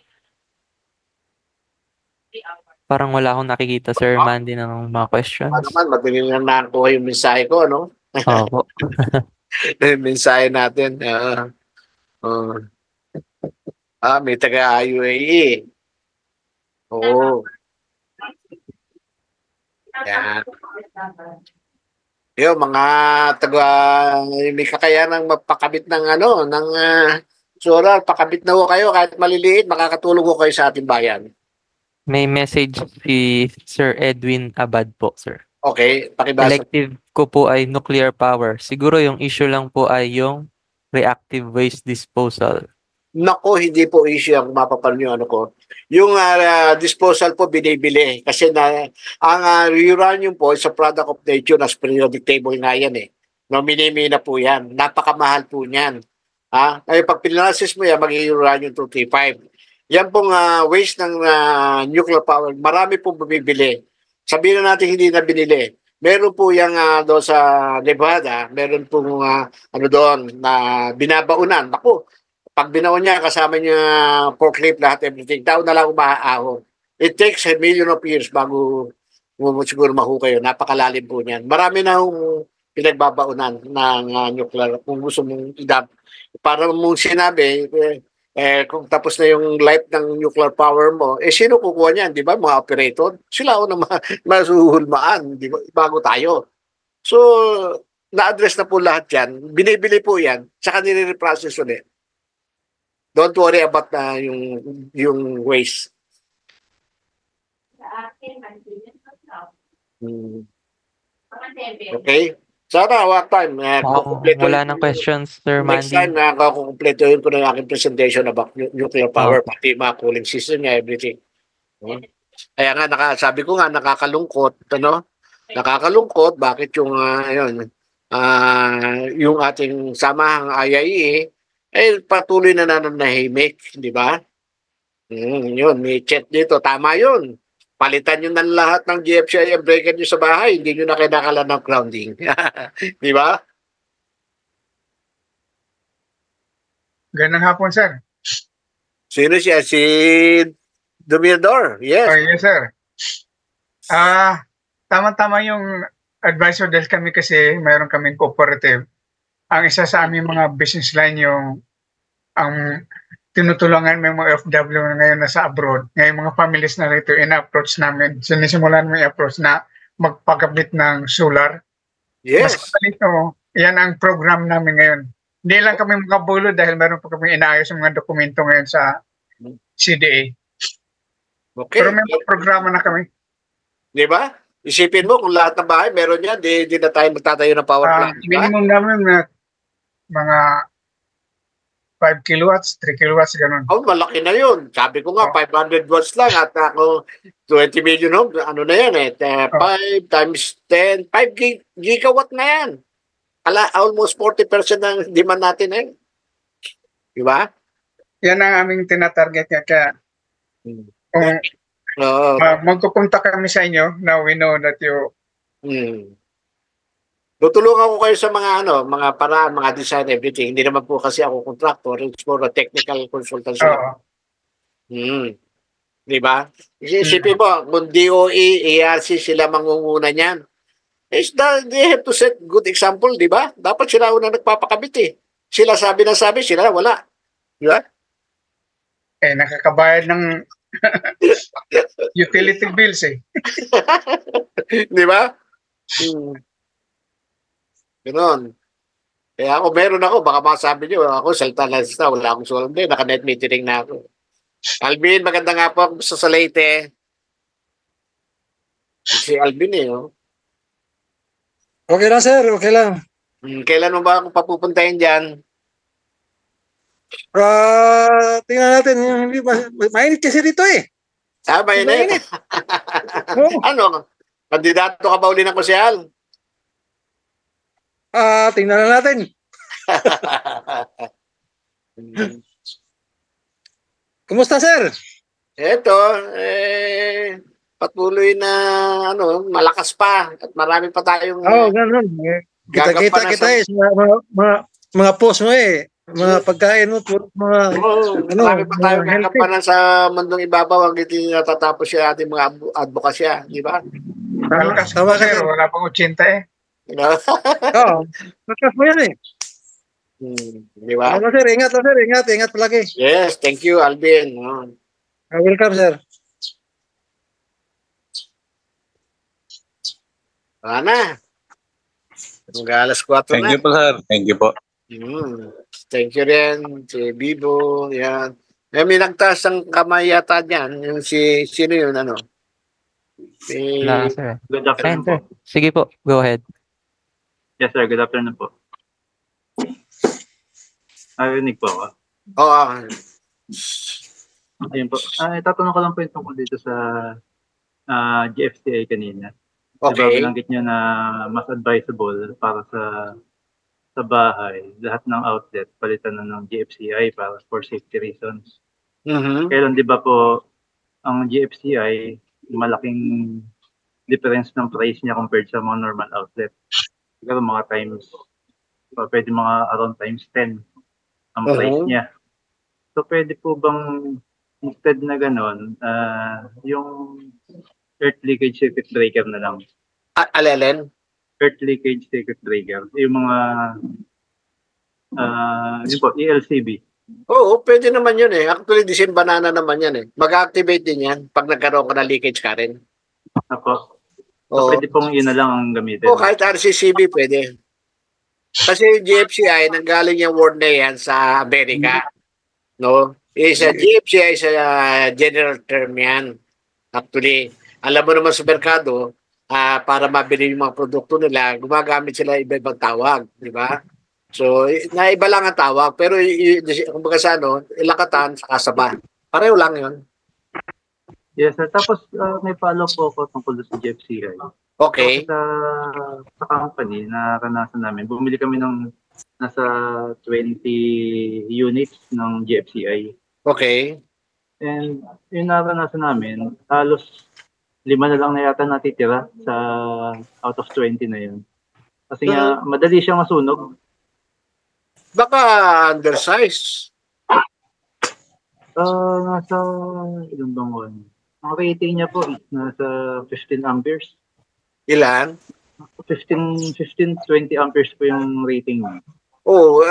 Parang wala akong nakikita, Sir Mandy, ng mga questions. Naman, madali lang nakakuha yung mensahe ko, no? Opo. Yung mensahe natin. May taga-UAE. Oo. Yan. Yung mga may kakayanang magpakabit ng solar, pakabit na ho kayo kahit maliliit, makakatulong ho kayo sa ating bayan. May message si Sir Edwin Abad po, sir. Okay, pakibasa. Elective ko po ay nuclear power. Siguro yung issue lang po ay yung reactive waste disposal. Nako, hindi po issue ang mapapanood ko. Yung disposal po binibili kasi ang uranium po is a product of nature as periodic table nga yan eh. No, minimina po yan. Napakamahal po niyan. Ay pag pinanasis mo yan, magiging uranium 235. Yan pong waste ng nuclear power, marami pong bumibili. Sabihin na natin hindi na binili. Meron po yung doon sa Nevada, meron pong doon na binabaunan. Ako, pag binaon niya, kasama niya forklift, lahat, everything, tao na lang umaahon. It takes a million of years bago siguro mahukay yun. Napakalalim po niyan. Marami na pinagbabaunan ng nuclear kung gusto mong idap. Para mong sinabi, kung tapos na yung life ng nuclear power mo, sino kukuha niyan, di ba? Mga operator. Sila na masuhulmaan, di ba? Bago tayo. So, na-address na po lahat yan. Binibili po yan, saka nire-reprocess ulit. Don't worry about yung waste. Okay? Sana, what time? Wala nang questions, Sir Mandy. Next time, kukumpletuhin ko na yung aking presentation about nuclear power, pati mga cooling system niya, everything. Kaya nga, sabi ko nga, nakakalungkot, Nakakalungkot, bakit yung, yung ating samahang IAEA, patuloy na nananahimik, di ba? Yun, may chat dito. Tama yun. Palitan nyo ng lahat ng GFCI ang breaker nyo sa bahay. Hindi nyo na kailangan ng grounding. Di ba? Ganang hapon, sir. Sino siya? Si Domiador. Yes. Oh, yes, sir. Tama-tama yung advisor dahil kami kasi mayroon kaming cooperative. Ang isa sa aming mga business line yung ang tinutulungan ng mga OFW na ngayon nasa abroad. Ngayon mga families na rito, ina-approach namin. Sinisimulan mo i-approach na magpagabit ng solar. Mas Yes. ito, yan ang program namin ngayon. Hindi lang kami makabulo dahil meron pa kami inaayos ng mga dokumento ngayon sa CDA. Okay. Pero may mga programa na kami. Di ba? Isipin mo kung lahat ng bahay meron yan, di na tayo magtatayo ng power plant. Di ba? Minimum namin na mga 5 kilowatts, 3 kilowatts, ganun. Oh, malaki na yun. Sabi ko nga, 500 watts lang at ako 20 million home, ano na yan eh, 5 times 10, 5 gigawatt na yan. Almost 40% ng demand natin eh. Di ba? Yan ang aming tinatarget niya. Kaya kung Oo. magkupunta kami sa inyo, now we know that you... Tutulungan ko kayo sa mga mga paraan, mga design, everything. Hindi naman po kasi ako contractor, it's more a technical consultancy. Di ba? Isipin mo, kung DOE, ARC, sila mangunguna niyan. They have to set good example, di ba? Dapat sila una nagpapakabit eh. Sila sabi na sabi, sila wala. Di ba? Eh, nakakabayad ng utility bills eh. Di ba? Ganon. Kaya meron ako, baka masabi niyo, ako salta na, wala akong sulam din, naka-net metering na ako. Alvin, maganda nga po ako sa Leyte. Si Alvin eh, oh. Okay lang, sir. Okay lang. Kailan mo ba ako papupuntahin dyan? Tingnan natin. Mainit kasi dito eh. Mainit. Ano? Kandidato ka ba uli ng konsyal? Tingnan na natin. Kumusta, sir? Eto, patuloy na malakas pa at marami pa tayong ganun. Kita eh sa mga post mo eh. Mga pagkain mo, marami pa tayong gagampanan sa mundong ibabaw hanggang hindi natatapos siya ating mga advokasya, di ba? Tama ka, sir. Wala pang 80 eh. Nakas mo yan eh. Di ba? Sir, ingat lang, sir. Ingat palagi. Yes, thank you, Alvin. Welcome, sir. Wala na. Mag-alas 4 Thank na. you po, sir. Thank you po. Thank you rin. Si Bibo, yan. May nagtaas ang kamay yata niyan. Yung sino yun, Wala, sir. Good afternoon Sir. po. Sige po, go ahead. Yes, sir. Good afternoon po. Narinig po ako. Oo. Ayun po. Tatanong ko lang po yung tungkol dito sa GFCI kanina. Diba, Okay. binanggit nyo na mas advisable para sa bahay, lahat ng outlet, palitan na ng GFCI para for safety reasons. Kailan di ba po ang GFCI, malaking difference ng price niya compared sa mga normal outlet. Siguro mga times, pwede mga around times 10 ang price niya. So pwede po bang instead na ganon, yung earth leakage circuit breaker na lang. Alelen? Earth leakage circuit breaker. Yung mga yun po, ELCB. Oo, pwede naman yun eh. Actually, design banana naman yan eh. Mag-activate din yan pag nagkaroon ka ng leakage current. Ako. So Oo. pwede pong yun na lang ang gamitin. O kahit RCCB pwede. Kasi yung GFCI, nanggaling yung word na yan sa Amerika. No? GFCI is a general term yan. Actually, alam mo naman sa merkado, para mabili yung mga produkto nila, gumagamit sila iba-ibang tawag. Di ba? So, naiba lang ang tawag. Pero, kumbaga sa ilakatan, sa kasaba. Pareho lang yun. Yes, sir. Tapos may follow po ako tungkol sa GFCI. Okay. Sa company na naranasan namin, bumili kami ng nasa 20 units ng GFCI. Okay. And yung naranasan namin, halos 5 na lang na yata natitira sa out of 20 na yun. Kasi nga, madali siyang masunog. Baka undersize. Nasa, ilang bang one? Ang rating niya po is nasa 15 amperes. Ilan? 20 amperes po yung rating niya. Oh,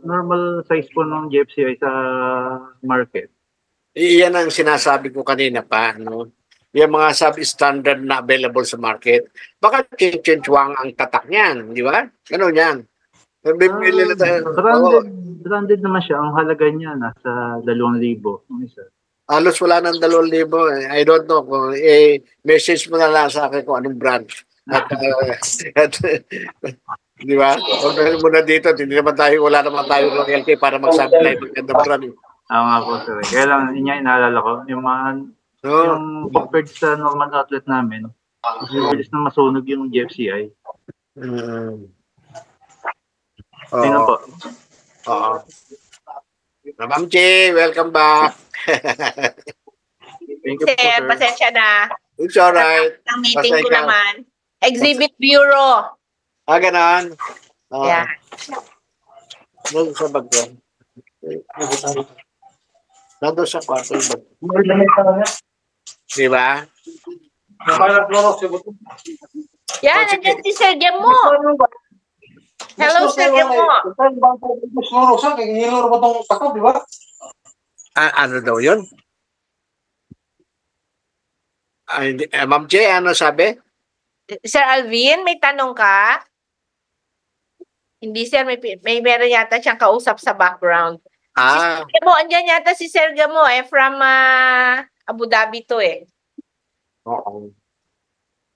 Normal size po ng GFCI sa market. Iyan ang sinasabi ko kanina pa, no? Yung mga sub-standard na available sa market. Baka chinchuang ang tatak niyan, di ba? Ganun yan. Bibili na tayo. Branded naman siya. Ang halaga niya nasa 2,000 ang isa. Halos wala ng 2,000. I don't know kung message mo na lang sa akin kung anong brand. Di ba? Kung mo na dito, wala naman tayo royalty para magsabi na yung magandang brand. Nga po, sir. Kaya lang, niya inaalala ko, yung compared sa normal outlet namin, mas mabilis na masunog yung GFCI. Sino po? Oo. Ma'am Chi, welcome back. Thank you po, Sir, sir. pasensya na. It's alright. Ang meeting ko Pasensya. naman. Exhibit Bureau. Ganon. Yeah. Nandun sa bag ko. Nandun sa kwarto yung bag. Di ba? Yan, nandiyan si Sir Gemo. Hello, Sir Gemo. Ano daw yun? Ma'am Che, ano sabi? Sir Alvin, may tanong ka? Hindi, sir. May meron yata siyang kausap sa background. Si Sir Gemo, andyan yata si Sir Gemo from Abu Dhabi to eh. Oo.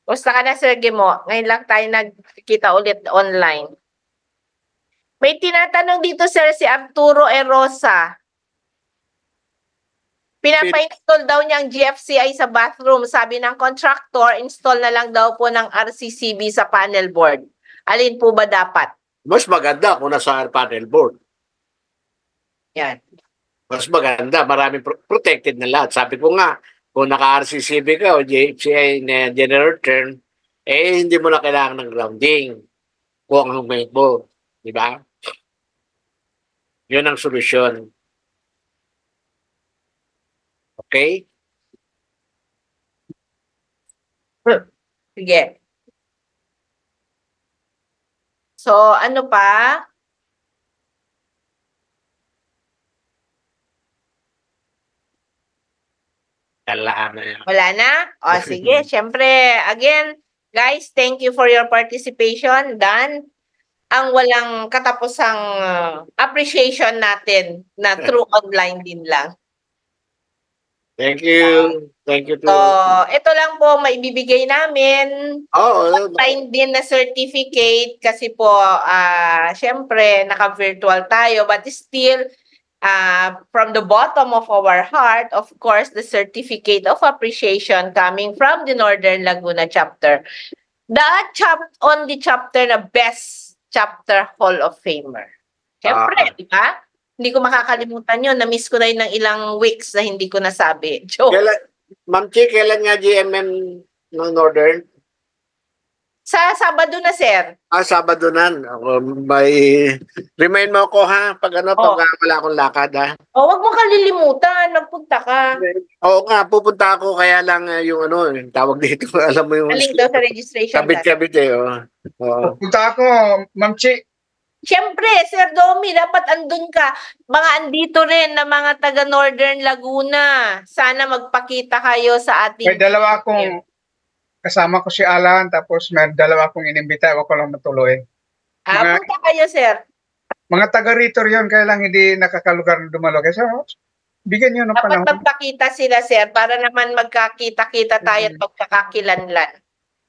Basta ka na, Sir Gemo. Ngayon lang tayo nagkita ulit online. May tinatanong dito, sir, si Arturo Erosa. Pinapa-install daw niya ang GFCI sa bathroom. Sabi ng contractor, install na lang daw po ng RCCB sa panel board. Alin po ba dapat? Mas maganda kung nasa panel board. Yan. Mas maganda. Maraming protected na lahat. Sabi ko nga, kung naka-RCCB ka o GFCI na general term, hindi mo na kailangan ng grounding. Kung ang main board. Di ba? Yun ang solusyon. Okay? Sige. So, ano pa? Wala na? O, sige. Siyempre, again, guys, thank you for your participation. Dan, ang walang katapusang appreciation natin na through online din lang. Thank you. Thank you. So, ito lang po maibibigay namin. Online din na certificate kasi po, syempre, naka-virtual tayo but still, from the bottom of our heart, of course, the certificate of appreciation coming from the Northern Laguna chapter. The only chapter na best chapter Hall of Famer. Syempre, di ba? Hindi ko makakalimutan yun. Na-miss ko na yun ng ilang weeks na hindi ko nasabi. Joke. Ma'am Chi, kailan nga GMM ng Northern? Sa Sabado na, sir. Sabado na. Remind mo ako ha, pag wala akong lakad ha. Huwag mo kalilimutan. Magpunta ka. Oo nga, pupunta ako kaya lang yung tawag dito. Alam mo yung... Alin daw sa registration. Kabit-kabit Pupunta ako, Ma'am Chi. Siyempre, Sir Domi, dapat andun ka. Mga andito rin na mga taga Northern Laguna. Sana magpakita kayo sa ating... May dalawa akong, kasama ko si Alan, tapos may dalawa akong inimbita, ako lang matuloy. Punta kayo, sir. Mga taga rito yun, kaya lang hindi nakakalugar na dumalo. Kaya bigyan nyo ng panahon. Dapat magpakita sila, sir, para naman magkakita-kita tayo at magkakakilanlan.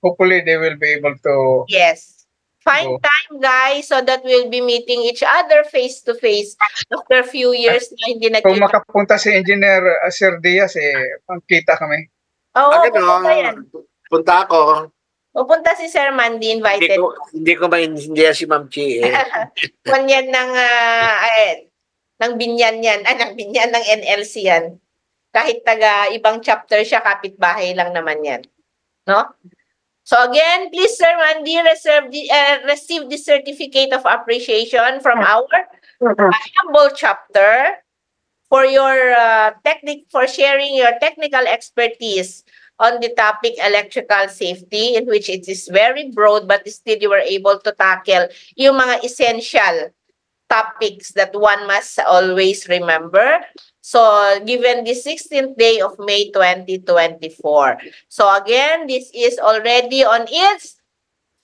Hopefully, they will be able to... Yes. Find time, guys, so that we'll be meeting each other face-to-face after a few years na hindi nagkita. Kung makapunta si Engineer Sir Diaz, pangkita kami. Oo, pupunta yan. Punta ako. Pupunta si Sir Mandy, invited. Hindi ko maintindihan si Ma'am Chi. Kung yan ng ng binyan yan, ng binyan ng NLC yan. Kahit taga ibang chapter siya, kapitbahay lang naman yan. No? So again, please Sir Mandy, receive the certificate of appreciation from our humble chapter for your for sharing your technical expertise on the topic electrical safety, in which it is very broad, but still you were able to tackle yung mga essential topics that one must always remember. So, given the 16th day of May 2024. So, again, this is already on its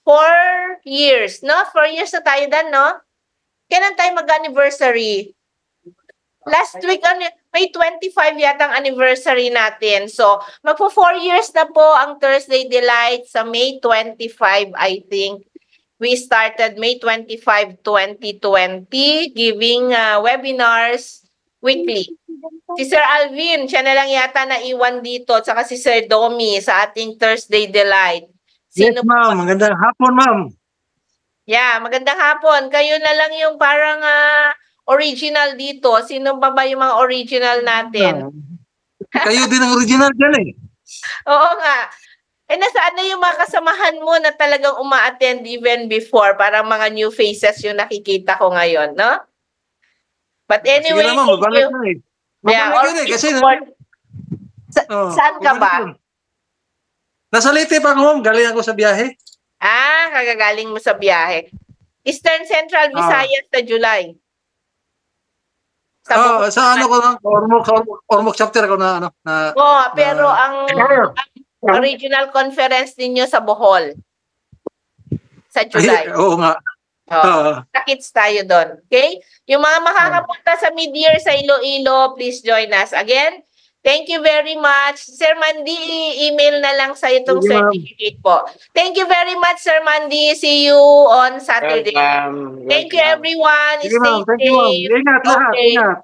4 years, no? 4 years na tayo dan, no? Kailan tayo mag-anniversary? Last week, May 25 yata ang anniversary natin. So, magpo 4 years na po ang Thursday Delight sa May 25, I think. We started May 25, 2020, giving webinars weekly. Si Sir Alvin, siya na lang yata naiwan dito, tsaka si Sir Domi sa ating Thursday Delight. Yes, ma'am. Magandang hapon, ma'am. Yeah, magandang hapon. Kayo na lang yung parang original dito. Sino ba yung mga original natin? Kayo din ang original dyan eh. Oo nga. Nasaan na yung mga kasamahan mo na talagang uma-attend even before? Parang mga new faces yung nakikita ko ngayon, no? But anyway, sige naman, mabalik na eh. Mabalik yun eh, kasi... Saan ka ba? Nasa Leyte pa ako, ma'am. Galing ako sa biyahe. Kagagaling mo sa biyahe. Eastern Central Visayas sa July. Sa ano ko lang, Ormoc chapter ako na ano. Pero ang original conference ninyo sa Bohol. Sa July. Oo nga. Nakits tayo doon. Okay? Yung mga makakapunta sa mid-year sa Iloilo, please join us. Again, thank you very much. Sir Mandy, email na lang sa itong certificate po. Thank you very much, Sir Mandy. See you on Saturday. Thank you, everyone. Stay safe. Ingat lahat. Ingat.